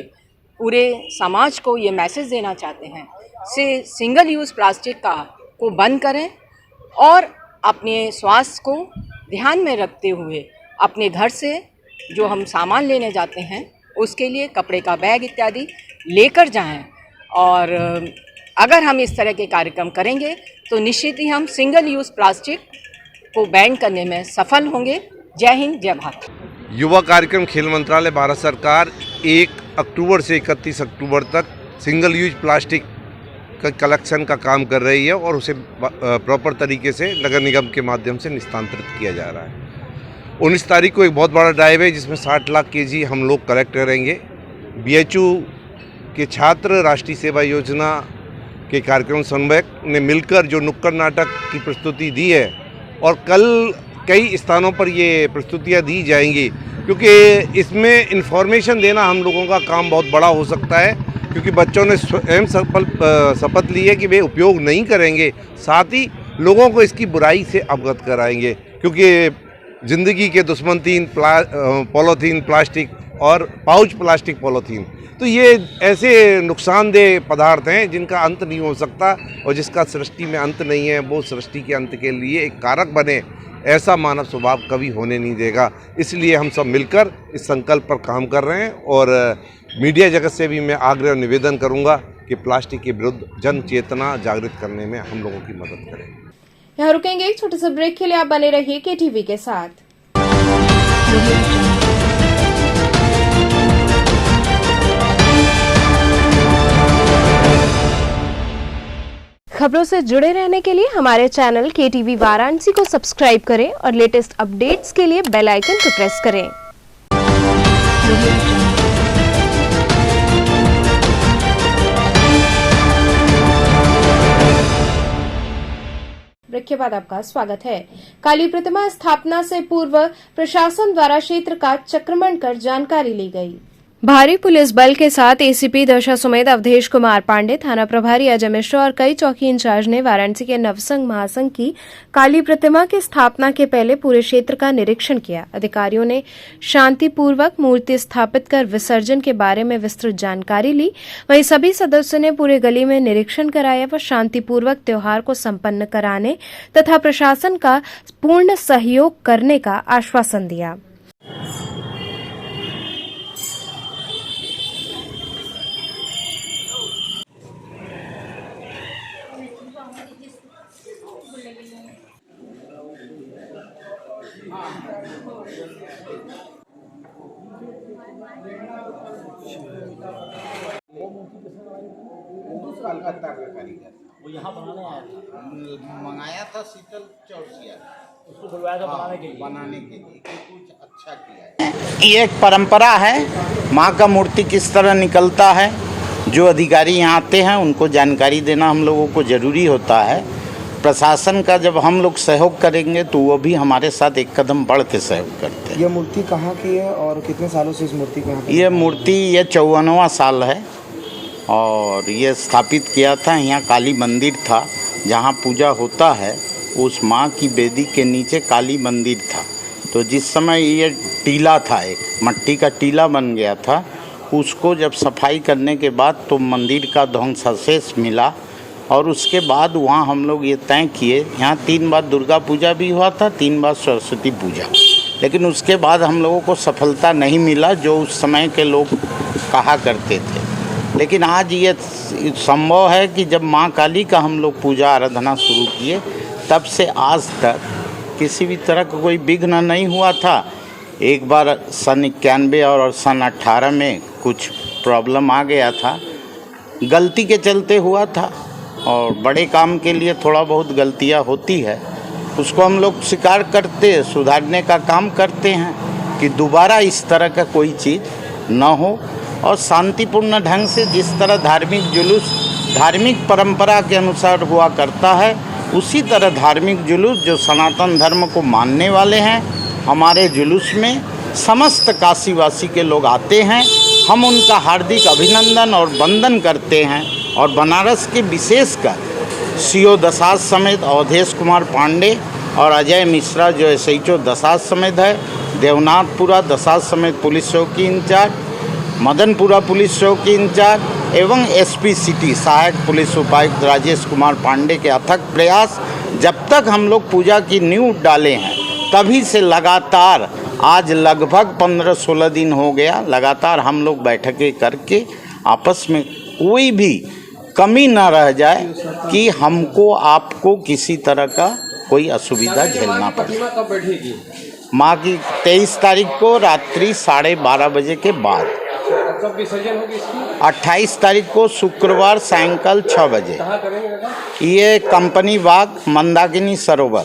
पूरे समाज को ये मैसेज देना चाहते हैं से सिंगल यूज़ प्लास्टिक को बंद करें और अपने स्वास्थ्य को ध्यान में रखते हुए अपने घर से जो हम सामान लेने जाते हैं उसके लिए कपड़े का बैग इत्यादि लेकर जाएं। और अगर हम इस तरह के कार्यक्रम करेंगे तो निश्चित ही हम सिंगल यूज़ प्लास्टिक को बैन करने में सफल होंगे। जय हिंद, जय भारत। युवा कार्यक्रम खेल मंत्रालय भारत सरकार 1 अक्टूबर से 31 अक्टूबर तक सिंगल यूज प्लास्टिक का कलेक्शन का काम कर रही है और उसे प्रॉपर तरीके से नगर निगम के माध्यम से निस्तांतरित किया जा रहा है। 19 तारीख को एक बहुत बड़ा ड्राइव है जिसमें 60 लाख केजी हम लोग कलेक्ट करेंगे। BHU के छात्र राष्ट्रीय सेवा योजना के कार्यक्रम समन्वयक ने मिलकर जो नुक्कड़ नाटक की प्रस्तुति दी है और कल कई स्थानों पर ये प्रस्तुतियाँ दी जाएंगी, क्योंकि इसमें इन्फॉर्मेशन देना हम लोगों का काम बहुत बड़ा हो सकता है, क्योंकि बच्चों ने स्वयं शपथ ली है कि वे उपयोग नहीं करेंगे, साथ ही लोगों को इसकी बुराई से अवगत कराएंगे, क्योंकि ज़िंदगी के दुश्मन 3 पॉलीथीन प्लास्टिक और पाउच प्लास्टिक पॉलीथीन, तो ये ऐसे नुकसानदेह पदार्थ हैं जिनका अंत नहीं हो सकता और जिसका सृष्टि में अंत नहीं है वो सृष्टि के अंत के लिए एक कारक बने, ऐसा मानव स्वभाव कभी होने नहीं देगा। इसलिए हम सब मिलकर इस संकल्प पर काम कर रहे हैं और मीडिया जगत से भी मैं आग्रह और निवेदन करूंगा कि प्लास्टिक के विरुद्ध जन चेतना जागृत करने में हम लोगों की मदद करें। यहाँ रुकेंगे एक छोटे से ब्रेक के लिए, आप बने रहिए KTV के साथ। खबरों से जुड़े रहने के लिए हमारे चैनल KTV वाराणसी को सब्सक्राइब करें और लेटेस्ट अपडेट्स के लिए बेल आइकन को प्रेस करें। ब्रेक के बाद आपका स्वागत है। काली प्रतिमा स्थापना से पूर्व प्रशासन द्वारा क्षेत्र का चक्रमण कर जानकारी ली गई। भारी पुलिस बल के साथ ACP दशाश्वमेध अवधेश कुमार पांडे, थाना प्रभारी अजय मिश्रा और कई चौकी इंचार्ज ने वाराणसी के नवसंघ महासंघ की काली प्रतिमा की स्थापना के पहले पूरे क्षेत्र का निरीक्षण किया। अधिकारियों ने शांतिपूर्वक मूर्ति स्थापित कर विसर्जन के बारे में विस्तृत जानकारी ली। वहीं सभी सदस्यों ने पूरे गली में निरीक्षण कराया व शांतिपूर्वक त्योहार को संपन्न कराने तथा प्रशासन का पूर्ण सहयोग करने का आश्वासन दिया। कलकत्ता का कारीगर वो यहाँ बनाने आया था, मंगाया था शीतल चौरसिया, उसको बुलवाया था बनाने के लिए कुछ अच्छा किया है। ये एक परंपरा है, माँ का मूर्ति किस तरह निकलता है, जो अधिकारी यहाँ आते हैं उनको जानकारी देना हम लोगों को ज़रूरी होता है। प्रशासन का जब हम लोग सहयोग करेंगे तो वो भी हमारे साथ एक कदम बढ़ के सहयोग करते हैं। ये मूर्ति कहाँ की है और कितने सालों से इस मूर्ति को? ये मूर्ति ये 54वां साल है और ये स्थापित किया था। यहाँ काली मंदिर था जहाँ पूजा होता है, उस माँ की बेदी के नीचे काली मंदिर था। तो जिस समय ये टीला था, एक मट्टी का टीला बन गया था, उसको जब सफाई करने के बाद तो मंदिर का ध्वंसावशेष मिला और उसके बाद वहाँ हम लोग ये तय किए, यहाँ 3 बार दुर्गा पूजा भी हुआ था, 3 बार सरस्वती पूजा, लेकिन उसके बाद हम लोगों को सफलता नहीं मिला जो उस समय के लोग कहा करते थे। लेकिन आज ये संभव है कि जब माँ काली का हम लोग पूजा आराधना शुरू किए तब से आज तक किसी भी तरह का कोई विघ्न नहीं हुआ था। एक बार सन 91 और सन 18 में कुछ प्रॉब्लम आ गया था, गलती के चलते हुआ था और बड़े काम के लिए थोड़ा बहुत गलतियाँ होती है, उसको हम लोग स्वीकार करते, सुधारने का काम करते हैं कि दोबारा इस तरह का कोई चीज़ न हो और शांतिपूर्ण ढंग से जिस तरह धार्मिक जुलूस धार्मिक परंपरा के अनुसार हुआ करता है, उसी तरह धार्मिक जुलूस जो सनातन धर्म को मानने वाले हैं, हमारे जुलूस में समस्त काशीवासी के लोग आते हैं। हम उनका हार्दिक अभिनंदन और वंदन करते हैं और बनारस के विशेषकर CO दशाश्वमेध समेत अवधेश कुमार पांडे और अजय मिश्रा जो SHO दशाश्वमेध समेत है, देवनाथपुरा दशाश्वमेध समेत पुलिस चौकी इंचार्ज, मदनपुरा पुलिस चौकी इंचार्ज एवं SP सिटी सहायक पुलिस उपायुक्त राजेश कुमार पांडे के अथक प्रयास, जब तक हम लोग पूजा की नींव डाले हैं तभी से लगातार आज लगभग 15-16 दिन हो गया, लगातार हम लोग बैठकें करके आपस में कोई भी कमी ना रह जाए कि हमको आपको किसी तरह का कोई असुविधा झेलना पड़े। प्रतिमा कब बैठेगी? माँ की 23 तारीख को रात्रि 12:30 बजे के बाद। कब विसर्जन होगी इसकी? 28 तारीख को शुक्रवार सायंकाल 6 बजे। कहाँ करेंगे? ये कंपनी बाग मंदाकिनी सरोवर।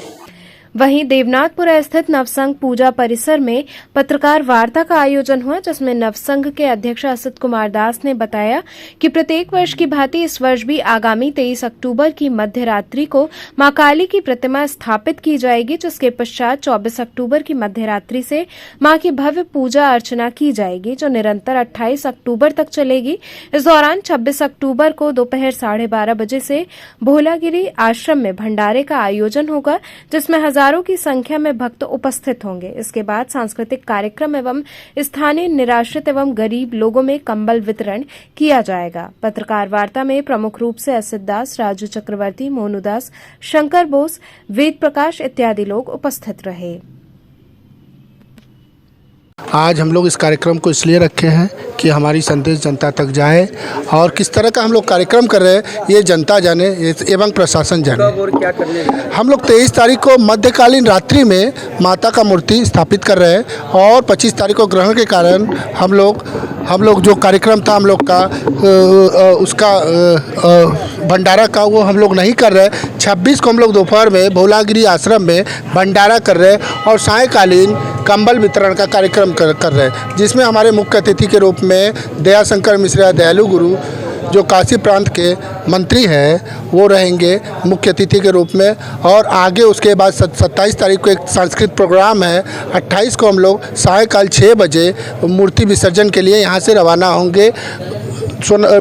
वहीं देवनाथपुरा स्थित नवसंघ पूजा परिसर में पत्रकार वार्ता का आयोजन हुआ, जिसमें नवसंघ के अध्यक्ष असित कुमार दास ने बताया कि प्रत्येक वर्ष की भांति इस वर्ष भी आगामी 23 अक्टूबर की मध्य रात्रि को मां काली की प्रतिमा स्थापित की जाएगी, जिसके पश्चात 24 अक्टूबर की मध्य रात्रि से मां की भव्य पूजा अर्चना की जाएगी, जो निरंतर 28 अक्टूबर तक चलेगी। इस दौरान 26 अक्टूबर को दोपहर 12:30 बजे से भोलागिरी आश्रम में भंडारे का आयोजन होगा, जिसमें हजारों की संख्या में भक्त उपस्थित होंगे। इसके बाद सांस्कृतिक कार्यक्रम एवं स्थानीय निराश्रित एवं गरीब लोगों में कंबल वितरण किया जाएगा। पत्रकार वार्ता में प्रमुख रूप से असित दास, राजू चक्रवर्ती, मोनू दास, शंकर बोस, वेद प्रकाश इत्यादि लोग उपस्थित रहे। आज हम लोग इस कार्यक्रम को इसलिए रखे हैं कि हमारी संदेश जनता तक जाए और किस तरह का हम लोग कार्यक्रम कर रहे हैं ये जनता जाने एवं प्रशासन जाने। और क्या करने? हम लोग 23 तारीख को मध्यकालीन रात्रि में माता का मूर्ति स्थापित कर रहे हैं और 25 तारीख को ग्रहण के कारण हम लोग जो कार्यक्रम था हम लोग का उसका भंडारा का वो हम लोग नहीं कर रहे। 26 को हम लोग दोपहर में भोलागिरी आश्रम में भंडारा कर रहे हैं और सायंकालीन कंबल वितरण का कार्यक्रम कर रहे हैं, जिसमें हमारे मुख्य अतिथि के रूप में दयाशंकर मिश्रा दयालु गुरु जो काशी प्रांत के मंत्री हैं वो रहेंगे मुख्य अतिथि के रूप में। और आगे उसके बाद 27 तारीख को एक सांस्कृतिक प्रोग्राम है। 28 को हम लोग सायंकाल 6 बजे मूर्ति विसर्जन के लिए यहाँ से रवाना होंगे।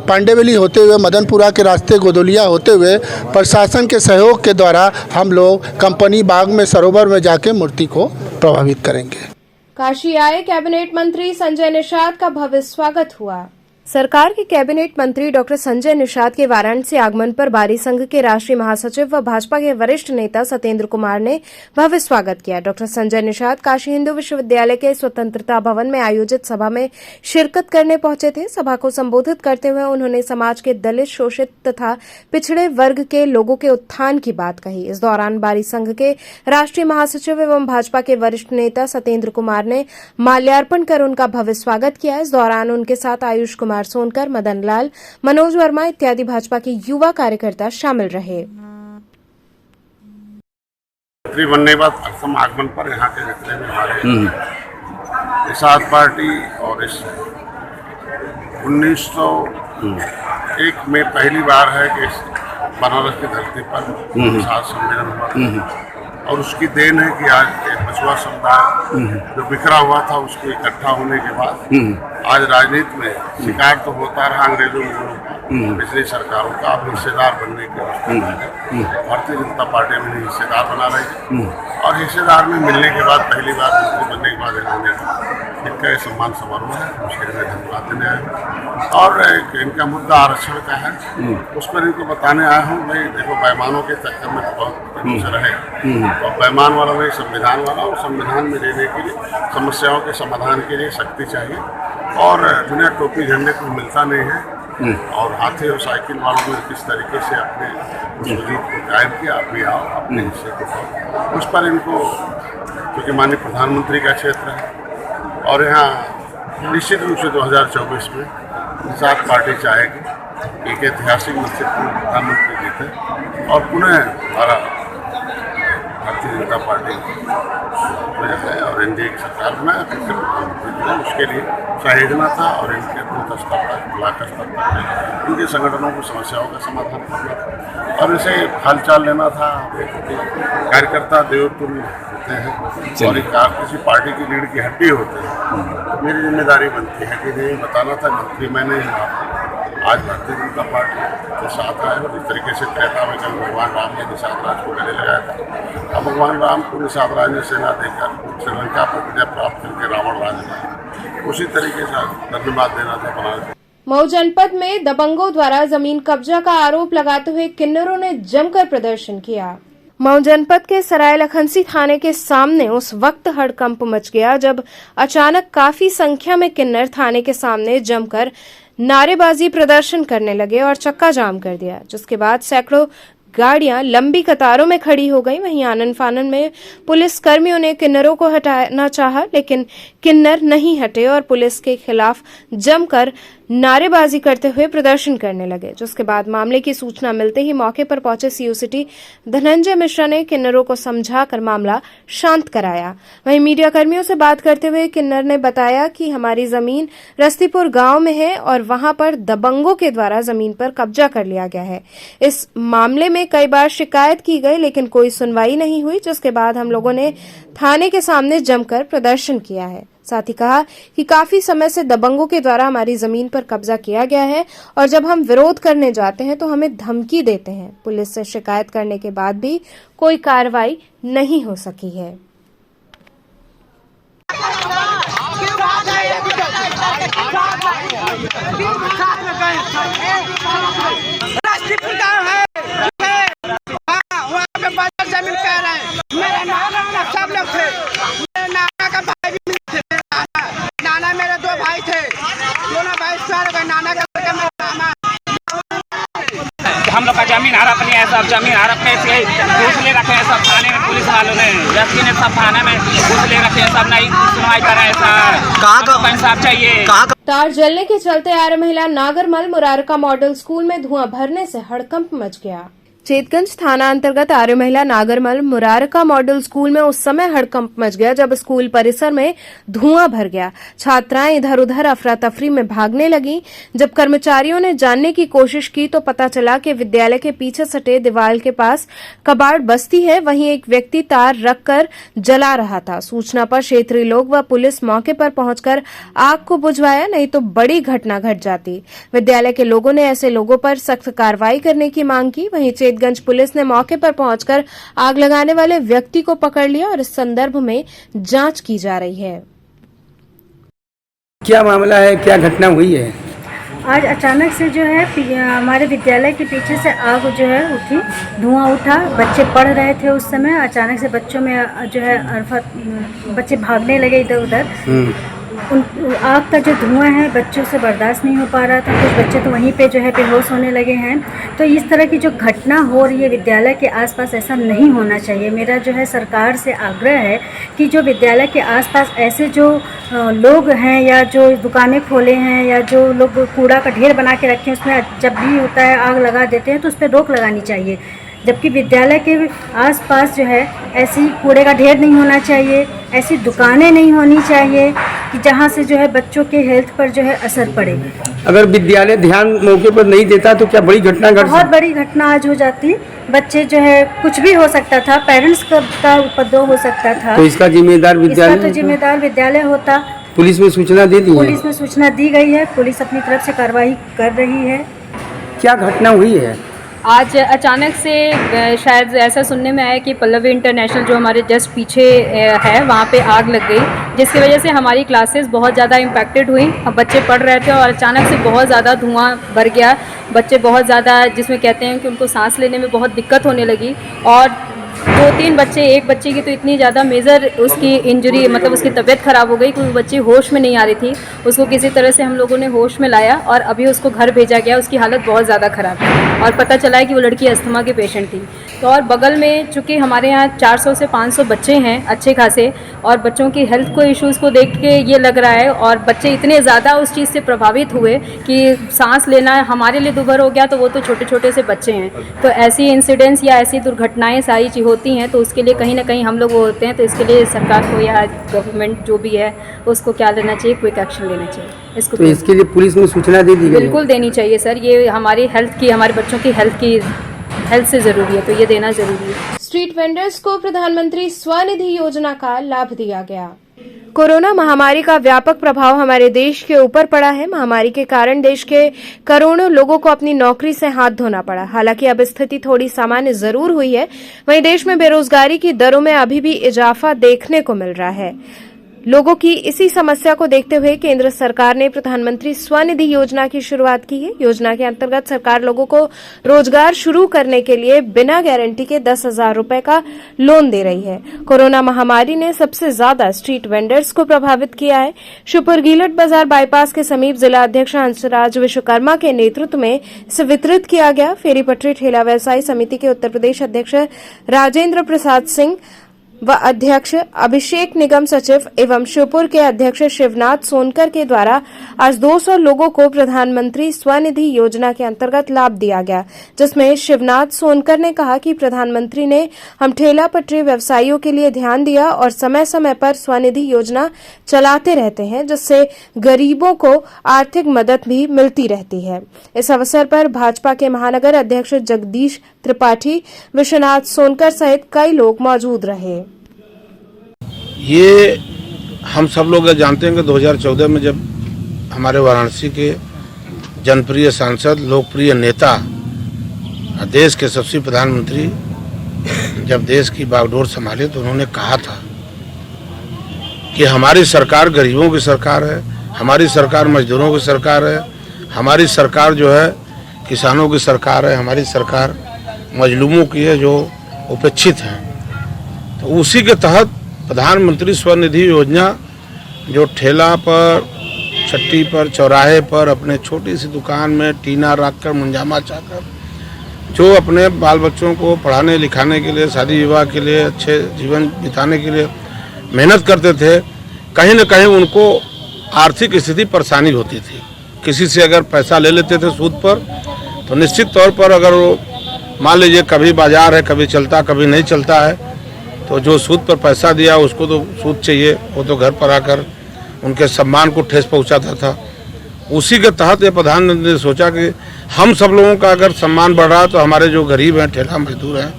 पांडेवेली होते हुए मदनपुरा के रास्ते गोदोलिया होते हुए प्रशासन के सहयोग के द्वारा हम लोग कंपनी बाग में सरोवर में जाके मूर्ति को प्रभावित करेंगे। काशी आए कैबिनेट मंत्री संजय निषाद का भव्य स्वागत हुआ। सरकार के कैबिनेट मंत्री डॉक्टर संजय निषाद के वाराणसी आगमन पर बारी संघ के राष्ट्रीय महासचिव व भाजपा के वरिष्ठ नेता सत्येंद्र कुमार ने भव्य स्वागत किया। डॉक्टर संजय निषाद काशी हिंदू विश्वविद्यालय के स्वतंत्रता भवन में आयोजित सभा में शिरकत करने पहुंचे थे। सभा को संबोधित करते हुए उन्होंने समाज के दलित, शोषित तथा पिछड़े वर्ग के लोगों के उत्थान की बात कही। इस दौरान बारी संघ के राष्ट्रीय महासचिव एवं भाजपा के वरिष्ठ नेता सत्येंद्र कुमार ने माल्यार्पण कर उनका भव्य स्वागत किया। इस दौरान उनके साथ आयुष कुमार सोनकर, मदन लाल, मनोज वर्मा इत्यादि भाजपा के युवा कार्यकर्ता शामिल रहे। बनने के बाद प्रथम आगमन पर यहाँ के जितने भी हमारे निषाद पार्टी और इस 1901 में पहली बार है कि इस बनारस की धरती पर निषाद सम्मेलन हुआ और उसकी देन है कि आज एक पछुआ समुदाय जो बिखरा हुआ था उसको इकट्ठा होने के बाद आज राजनीति में शिकार तो होता रहा अंग्रेजों में पिछली सरकारों का, अब हिस्सेदार बनने की भारतीय जनता पार्टी में हिस्सेदार बना रही और हिस्सेदार में मिलने के बाद पहली बार मंत्री बनने के बाद इन्होंने इनका सम्मान समारोह है, उसके लिए धन्यवाद देने आया और इनका मुद्दा आरक्षण का है उस पर इनको बताने आया हूँ। भाई देखो, बेईमानों के चक्कर में बहुत रहे और बेईमान वाला नहीं संविधान वाला, और संविधान में रहने के लिए समस्याओं के समाधान के लिए शक्ति चाहिए और बिना टोपी झंडे को मिलता नहीं है और हाथी और साइकिल वालों ने किस तरीके से अपने उस जीत को कायम किया, अभी आओ अपने हिस्से को उस पर इनको, क्योंकि माननीय प्रधानमंत्री का क्षेत्र है और यहाँ निश्चित रूप से 2024 में निषाद पार्टी चाहेगी एक ऐतिहासिक प्रधानमंत्री जीते और पुनः हमारा भारतीय जनता पार्टी है और एनडीए की सरकार बनाया फिर से प्रधानमंत्री उसके लिए सहेजना था और इनके बूथ स्तर पर, ब्लॉक स्तर पर इनके संगठनों की समस्याओं का समाधान करना था और इसे हालचाल लेना था। कार्यकर्ता देवतुल्य होते हैं और किसी पार्टी की लीड की हड्डी होते हैं, तो मेरी जिम्मेदारी बनती है कि नहीं बताना था मंत्री मैंने आज भारतीय जनता पार्टी के साथ आए और इस तरीके से त्रेता में कल भगवान राम ने निषाद राज को गले लगाया था। अब भगवान राम को निषाद राज ने सेना देकर श्रीलंका पर विजय प्राप्त करके रावण राज बनाया, उसी तरीके से धन्यवाद देना था बनारस। मऊ जनपद में दबंगों द्वारा जमीन कब्जा का आरोप लगाते हुए किन्नरों ने जमकर प्रदर्शन किया। मऊ जनपद के सराय लखनसी थाने के सामने उस वक्त हड़कंप मच गया जब अचानक काफी संख्या में किन्नर थाने के सामने जमकर नारेबाजी प्रदर्शन करने लगे और चक्का जाम कर दिया, जिसके बाद सैकड़ों गाड़ियां लंबी कतारों में खड़ी हो गई। वहीं आनन फानन में पुलिस कर्मियों ने किन्नरों को हटाना चाहा, लेकिन किन्नर नहीं हटे और पुलिस के खिलाफ जमकर नारेबाजी करते हुए प्रदर्शन करने लगे, जिसके बाद मामले की सूचना मिलते ही मौके पर पहुंचे सीओ सिटी धनंजय मिश्रा ने किन्नरों को समझाकर मामला शांत कराया। वहीं मीडिया कर्मियों से बात करते हुए किन्नर ने बताया कि हमारी जमीन रस्तीपुर गांव में है और वहां पर दबंगों के द्वारा जमीन पर कब्जा कर लिया गया है। इस मामले में कई बार शिकायत की गई, लेकिन कोई सुनवाई नहीं हुई, जिसके बाद हम लोगों ने थाने के सामने जमकर प्रदर्शन किया है। साथ ही कहा कि काफी समय से दबंगों के द्वारा हमारी जमीन पर कब्जा किया गया है और जब हम विरोध करने जाते हैं तो हमें धमकी देते हैं। पुलिस से शिकायत करने के बाद भी कोई कार्रवाई नहीं हो सकी है। हम लोग का जमीन हड़प नहीं है, सब जमीन हड़पने से घूस ले रखे हैं सब थाने में, पुलिस वालों ने व्यक्ति ने सब थाने में घूस ले रखे हैं, सब नहीं सुनवाई कर रहे हैं सर। कहाँ का इंसाफ चाहिए? तार जलने के चलते आर्य महिला नागरमल मुरारका मॉडल स्कूल में धुआं भरने से हड़कंप मच गया। चेतगंज थाना अंतर्गत आर्य महिला नागरमल मुरारका मॉडल स्कूल में उस समय हड़कंप मच गया जब स्कूल परिसर में धुआं भर गया। छात्राएं इधर उधर अफरा तफरी में भागने लगी। जब कर्मचारियों ने जानने की कोशिश की तो पता चला कि विद्यालय के पीछे सटे दीवार के पास कबाड़ बस्ती है, वहीं एक व्यक्ति तार रखकर जला रहा था। सूचना पर क्षेत्रीय लोग व पुलिस मौके पर पहुंचकर आग को बुझवाया, नहीं तो बड़ी घटना घट जाती। विद्यालय के लोगों ने ऐसे लोगों पर सख्त कार्रवाई करने की मांग की। वहीं चेतगंज पुलिस ने मौके पर पहुंचकर आग लगाने वाले व्यक्ति को पकड़ लिया और इस संदर्भ में जांच की जा रही है। क्या मामला है, क्या घटना हुई है? आज अचानक से जो है हमारे विद्यालय के पीछे से आग जो है उठी, धुआं उठा। बच्चे पढ़ रहे थे उस समय, अचानक से बच्चों में जो है बच्चे भागने लगे इधर उधर। आग का जो धुआं है बच्चों से बर्दाश्त नहीं हो पा रहा था, कुछ बच्चे तो वहीं पे जो है बेहोश होने लगे हैं। तो इस तरह की जो घटना हो रही है विद्यालय के आसपास, ऐसा नहीं होना चाहिए। मेरा जो है सरकार से आग्रह है कि जो विद्यालय के आसपास ऐसे जो लोग हैं या जो दुकानें खोले हैं या जो लोग कूड़ा का ढेर बना के रखे हैं, उसमें जब भी होता है आग लगा देते हैं, तो उस पर रोक लगानी चाहिए। जबकि विद्यालय के आसपास जो है ऐसी कूड़े का ढेर नहीं होना चाहिए, ऐसी दुकानें नहीं होनी चाहिए कि जहां से जो है बच्चों के हेल्थ पर जो है असर पड़े। अगर विद्यालय ध्यान मौके पर नहीं देता तो क्या बड़ी घटना घट? बहुत बड़ी घटना आज हो जाती। बच्चे जो है कुछ भी हो सकता था, पेरेंट्स का उपद्रव हो सकता था। तो इसका जिम्मेदार विद्यालय, इसका तो जिम्मेदार विद्यालय होता। पुलिस में सूचना दे दी है? पुलिस में सूचना दी गई है, पुलिस अपनी तरफ से कार्रवाई कर रही है। क्या घटना हुई है? आज अचानक से शायद ऐसा सुनने में आया कि पल्लवी इंटरनेशनल जो हमारे जस्ट पीछे है वहाँ पे आग लग गई, जिसकी वजह से हमारी क्लासेस बहुत ज़्यादा इम्पैक्टेड हुई। बच्चे पढ़ रहे थे और अचानक से बहुत ज़्यादा धुआं भर गया। बच्चे बहुत ज़्यादा, जिसमें कहते हैं कि उनको सांस लेने में बहुत दिक्कत होने लगी और 2-3 बच्चे, एक बच्चे की तो इतनी ज़्यादा मेजर उसकी इंजरी, मतलब उसकी तबीयत ख़राब हो गई कि वो बच्ची होश में नहीं आ रही थी। उसको किसी तरह से हम लोगों ने होश में लाया और अभी उसको घर भेजा गया। उसकी हालत बहुत ज़्यादा ख़राब है और पता चला है कि वो लड़की अस्थमा के पेशेंट थी। तो और बगल में चूँकि हमारे यहाँ 400 से 500 बच्चे हैं अच्छे खासे, और बच्चों की हेल्थ को इश्यूज़ को देख के ये लग रहा है, और बच्चे इतने ज़्यादा उस चीज़ से प्रभावित हुए कि सांस लेना हमारे लिए दुभर हो गया, तो वो तो छोटे छोटे से बच्चे हैं। तो ऐसी इंसिडेंट्स या ऐसी दुर्घटनाएँ सारी चीज़ होती हैं, तो उसके लिए कहीं ना कहीं हम लोग वो होते हैं। तो इसके लिए सरकार को या गवर्नमेंट जो भी है उसको क्या लेना चाहिए, क्विक एक्शन लेना चाहिए इसको। तो इसके लिए पुलिस में सूचना दे दी? बिल्कुल देनी चाहिए सर, ये हमारी हेल्थ की, हमारे बच्चों की हेल्थ से ज़रूरी है, तो ये देना ज़रूरी है। स्ट्रीट वेंडर्स को प्रधानमंत्री स्वनिधि योजना का लाभ दिया गया। कोरोना महामारी का व्यापक प्रभाव हमारे देश के ऊपर पड़ा है। महामारी के कारण देश के करोड़ों लोगों को अपनी नौकरी से हाथ धोना पड़ा। हालांकि अब स्थिति थोड़ी सामान्य जरूर हुई है, वहीं देश में बेरोजगारी की दरों में अभी भी इजाफा देखने को मिल रहा है। लोगों की इसी समस्या को देखते हुए केंद्र सरकार ने प्रधानमंत्री स्वनिधि योजना की शुरुआत की है। योजना के अंतर्गत सरकार लोगों को रोजगार शुरू करने के लिए बिना गारंटी के 10,000 रुपए का लोन दे रही है। कोरोना महामारी ने सबसे ज्यादा स्ट्रीट वेंडर्स को प्रभावित किया है। श्योपुर गीलट बाजार बाईपास के समीप जिला अध्यक्ष हंसराज विश्वकर्मा के नेतृत्व में इसे वितरित किया गया। फेरी पटरी ठेला व्यवसायी समिति के उत्तर प्रदेश अध्यक्ष राजेंद्र प्रसाद सिंह व अध्यक्ष अभिषेक निगम सचिव एवं श्योपुर के अध्यक्ष शिवनाथ सोनकर के द्वारा आज 200 लोगों को प्रधानमंत्री स्वनिधि योजना के अंतर्गत लाभ दिया गया, जिसमें शिवनाथ सोनकर ने कहा कि प्रधानमंत्री ने हम ठेला पटरी व्यवसायियों के लिए ध्यान दिया और समय समय पर स्वनिधि योजना चलाते रहते हैं, जिससे गरीबों को आर्थिक मदद भी मिलती रहती है। इस अवसर पर भाजपा के महानगर अध्यक्ष जगदीश त्रिपाठी, विश्वनाथ सोनकर सहित कई लोग मौजूद रहे। ये हम सब लोग जानते हैं कि 2014 में जब हमारे वाराणसी के जनप्रिय सांसद, लोकप्रिय नेता, देश के यशस्वी प्रधानमंत्री जब देश की बागडोर संभाले तो उन्होंने कहा था कि हमारी सरकार गरीबों की सरकार है, हमारी सरकार मजदूरों की सरकार है, हमारी सरकार जो है किसानों की सरकार है, हमारी सरकार मजलूमों की है जो उपेक्षित हैं। तो उसी के तहत प्रधानमंत्री स्वनिधि योजना जो ठेला पर, छट्टी पर, चौराहे पर अपने छोटी सी दुकान में टीना रखकर, मुंजामा चाहकर जो अपने बाल बच्चों को पढ़ाने लिखाने के लिए, शादी विवाह के लिए, अच्छे जीवन बिताने के लिए मेहनत करते थे, कहीं न कहीं उनको आर्थिक स्थिति परेशानी होती थी। किसी से अगर पैसा ले लेते थे सूद पर तो निश्चित तौर पर अगर वो मान लीजिए कभी बाजार है, कभी चलता, कभी नहीं चलता है, तो जो सूद पर पैसा दिया उसको तो सूद चाहिए, वो तो घर पर आकर उनके सम्मान को ठेस पहुंचाता था। उसी के तहत ये प्रधानमंत्री ने सोचा कि हम सब लोगों का अगर सम्मान बढ़ रहा तो हमारे जो गरीब हैं, ठेला मजदूर हैं,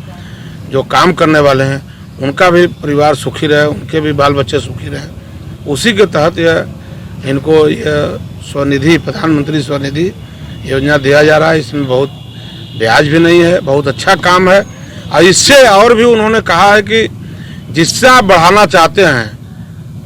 जो काम करने वाले हैं, उनका भी परिवार सुखी रहे, उनके भी बाल बच्चे सुखी रहें। उसी के तहत यह इनको यह स्वनिधि, प्रधानमंत्री स्वनिधि योजना दिया जा रहा है। इसमें बहुत ब्याज भी नहीं है, बहुत अच्छा काम है। और इससे और भी उन्होंने कहा है कि जिससे आप बढ़ाना चाहते हैं,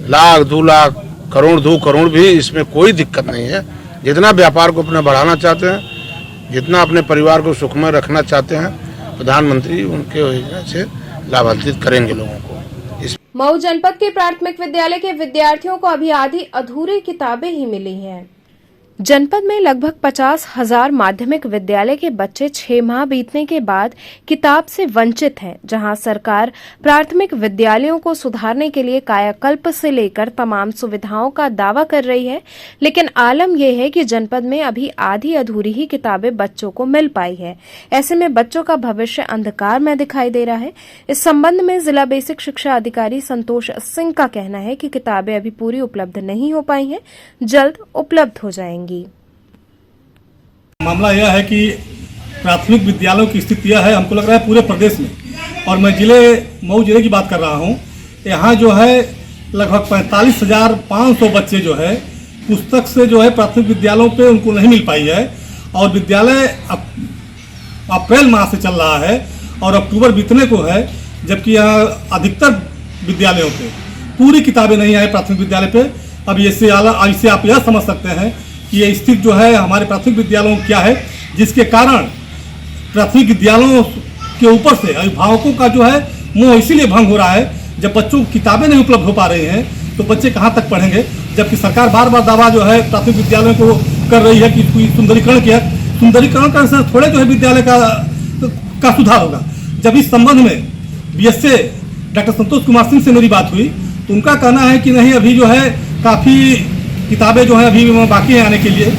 लाख, 2 लाख, करोड़, 2 करोड़ भी, इसमें कोई दिक्कत नहीं है। जितना व्यापार को अपने बढ़ाना चाहते हैं, जितना अपने परिवार को सुखमय रखना चाहते हैं, प्रधानमंत्री उनके योजना से लाभान्वित करेंगे लोगों को। मऊ जनपद के प्राथमिक विद्यालय के विद्यार्थियों को अभी आधी अधूरी किताबें ही मिली हैं। जनपद में लगभग 50,000 माध्यमिक विद्यालय के बच्चे 6 माह बीतने के बाद किताब से वंचित हैं, जहां सरकार प्राथमिक विद्यालयों को सुधारने के लिए कायाकल्प से लेकर तमाम सुविधाओं का दावा कर रही है, लेकिन आलम यह है कि जनपद में अभी आधी अधूरी ही किताबें बच्चों को मिल पाई है। ऐसे में बच्चों का भविष्य अंधकार में दिखाई दे रहा है। इस संबंध में जिला बेसिक शिक्षा अधिकारी संतोष सिंह का कहना है कि किताबें अभी पूरी उपलब्ध नहीं हो पाई हैं, जल्द उपलब्ध हो जाएंगी। मामला यह है कि प्राथमिक विद्यालयों की स्थिति यह है, हमको लग रहा है पूरे प्रदेश में, और मैं मऊ जिले की बात कर रहा हूँ, यहाँ जो है लगभग 45,500 बच्चे जो है पुस्तक से जो है प्राथमिक विद्यालयों पे उनको नहीं मिल पाई है। और विद्यालय अप्रैल माह से चल रहा है और अक्टूबर बीतने को है, जबकि यहाँ अधिकतर विद्यालयों पे पूरी किताबें नहीं आई प्राथमिक विद्यालय पे। अब इससे आप यह समझ सकते हैं कि ये स्थिति जो है हमारे प्राथमिक विद्यालयों में क्या है, जिसके कारण प्राथमिक विद्यालयों के ऊपर से अभिभावकों का जो है मोह इसीलिए भंग हो रहा है। जब बच्चों को किताबें नहीं उपलब्ध हो पा रही हैं तो बच्चे कहाँ तक पढ़ेंगे, जबकि सरकार बार बार दावा जो है प्राथमिक विद्यालयों को कर रही है कि कोई सुंदरीकरण किया। सुंदरीकरण करने से थोड़े जो है विद्यालय का सुधार होगा। जब इस संबंध में बीएसए डॉक्टर संतोष कुमार सिंह से मेरी बात हुई तो उनका कहना है कि नहीं, अभी जो है काफ़ी किताबें जो है अभी बाकी हैं आने के लिए।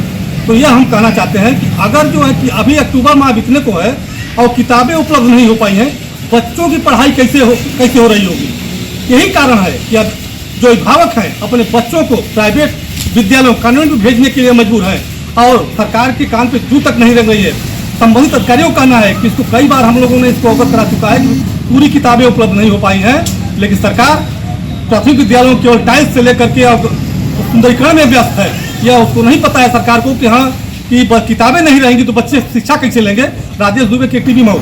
तो यह हम कहना चाहते हैं कि अगर जो है कि अभी अक्टूबर माह बीतने को है और किताबें उपलब्ध नहीं हो पाई हैं, बच्चों की पढ़ाई कैसे हो रही होगी। यही कारण है कि अब जो अभिभावक हैं अपने बच्चों को प्राइवेट विद्यालयों, कॉन्वेंट में भेजने के लिए मजबूर हैं और सरकार के कान पे जू तक नहीं लग रही है। संबंधित अधिकारियों का कहना है कि इसको कई बार हम लोगों ने इसको अवगत करा चुका है कि पूरी किताबें उपलब्ध नहीं हो पाई हैं, लेकिन सरकार प्राथमिक विद्यालयों केवल टाइल्स से लेकर के सुंदरीकरण में व्यस्त है। यह उसको नहीं पता है सरकार को कि हाँ कि किताबें नहीं रहेंगी तो बच्चे शिक्षा कैसे लेंगे। राजेश दुबे के टीवी मऊ।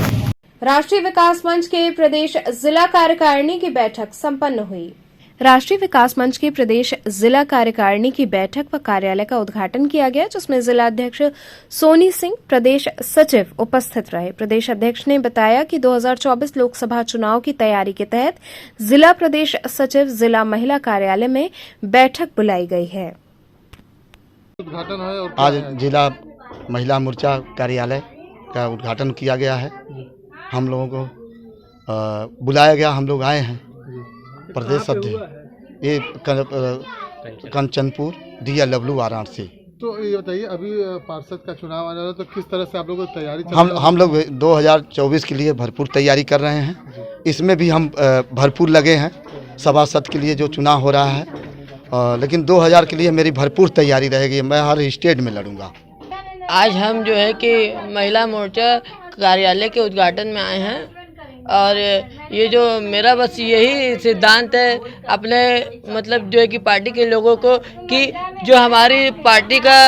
राष्ट्रीय विकास मंच के प्रदेश जिला कार्यकारिणी की बैठक संपन्न हुई। राष्ट्रीय विकास मंच की प्रदेश जिला कार्यकारिणी की बैठक व कार्यालय का उद्घाटन किया गया, जिसमें जिला अध्यक्ष सोनी सिंह, प्रदेश सचिव उपस्थित रहे। प्रदेश अध्यक्ष ने बताया कि 2024 लोकसभा चुनाव की तैयारी के तहत जिला प्रदेश सचिव जिला महिला कार्यालय में बैठक बुलाई गई है। आज जिला महिला मोर्चा कार्यालय का उद्घाटन किया गया है। हम लोगों को बुलाया गया, हम लोग आए हैं। प्रदेश अध्यक्ष ये कंचनपुर DLW वाराणसी। तो ये बताइए, अभी पार्षद का चुनाव आने वाला, तो किस तरह से आप लोगों की तैयारी? हम लोग 2024 के लिए भरपूर तैयारी कर रहे हैं। इसमें भी हम भरपूर लगे हैं। सभासद के लिए जो चुनाव हो रहा है, लेकिन 2000 के लिए मेरी भरपूर तैयारी रहेगी। मैं हर स्टेट में लड़ूंगा। आज हम जो है कि महिला मोर्चा कार्यालय के उद्घाटन में आए हैं, और ये जो मेरा बस यही सिद्धांत है अपने मतलब जो है कि पार्टी के लोगों को, कि जो हमारी पार्टी का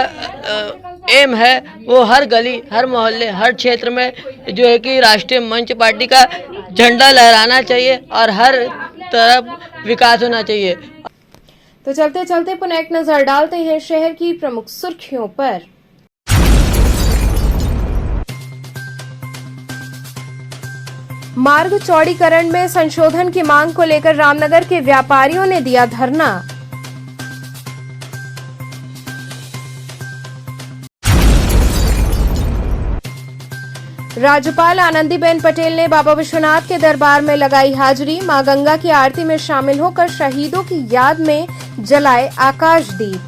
एम है वो हर गली, हर मोहल्ले, हर क्षेत्र में जो है कि राष्ट्रीय मंच पार्टी का झंडा लहराना चाहिए और हर तरफ विकास होना चाहिए। तो चलते चलते पुनः एक नजर डालते हैं शहर की प्रमुख सुर्खियों पर। मार्ग चौड़ीकरण में संशोधन की मांग को लेकर रामनगर के व्यापारियों ने दिया धरना। राज्यपाल आनंदीबेन पटेल ने बाबा विश्वनाथ के दरबार में लगाई हाजिरी। मां गंगा की आरती में शामिल होकर शहीदों की याद में जलाए आकाशदीप।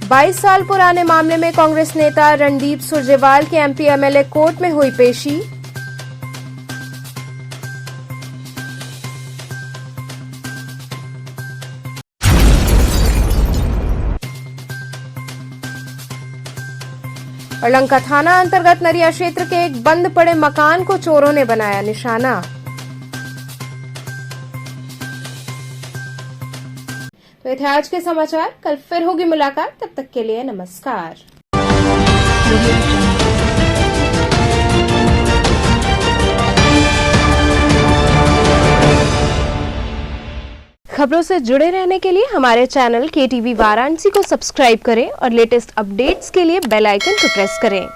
बाईस साल पुराने मामले में कांग्रेस नेता रणदीप सुरजेवाल के MP MLA कोर्ट में हुई पेशी। और लंका थाना अंतर्गत नरिया क्षेत्र के एक बंद पड़े मकान को चोरों ने बनाया निशाना। तो ये थे आज के समाचार। कल फिर होगी मुलाकात, तब तक के लिए नमस्कार। खबरों से जुड़े रहने के लिए हमारे चैनल KTV वाराणसी को सब्सक्राइब करें और लेटेस्ट अपडेट्स के लिए बेल आइकन को प्रेस करें।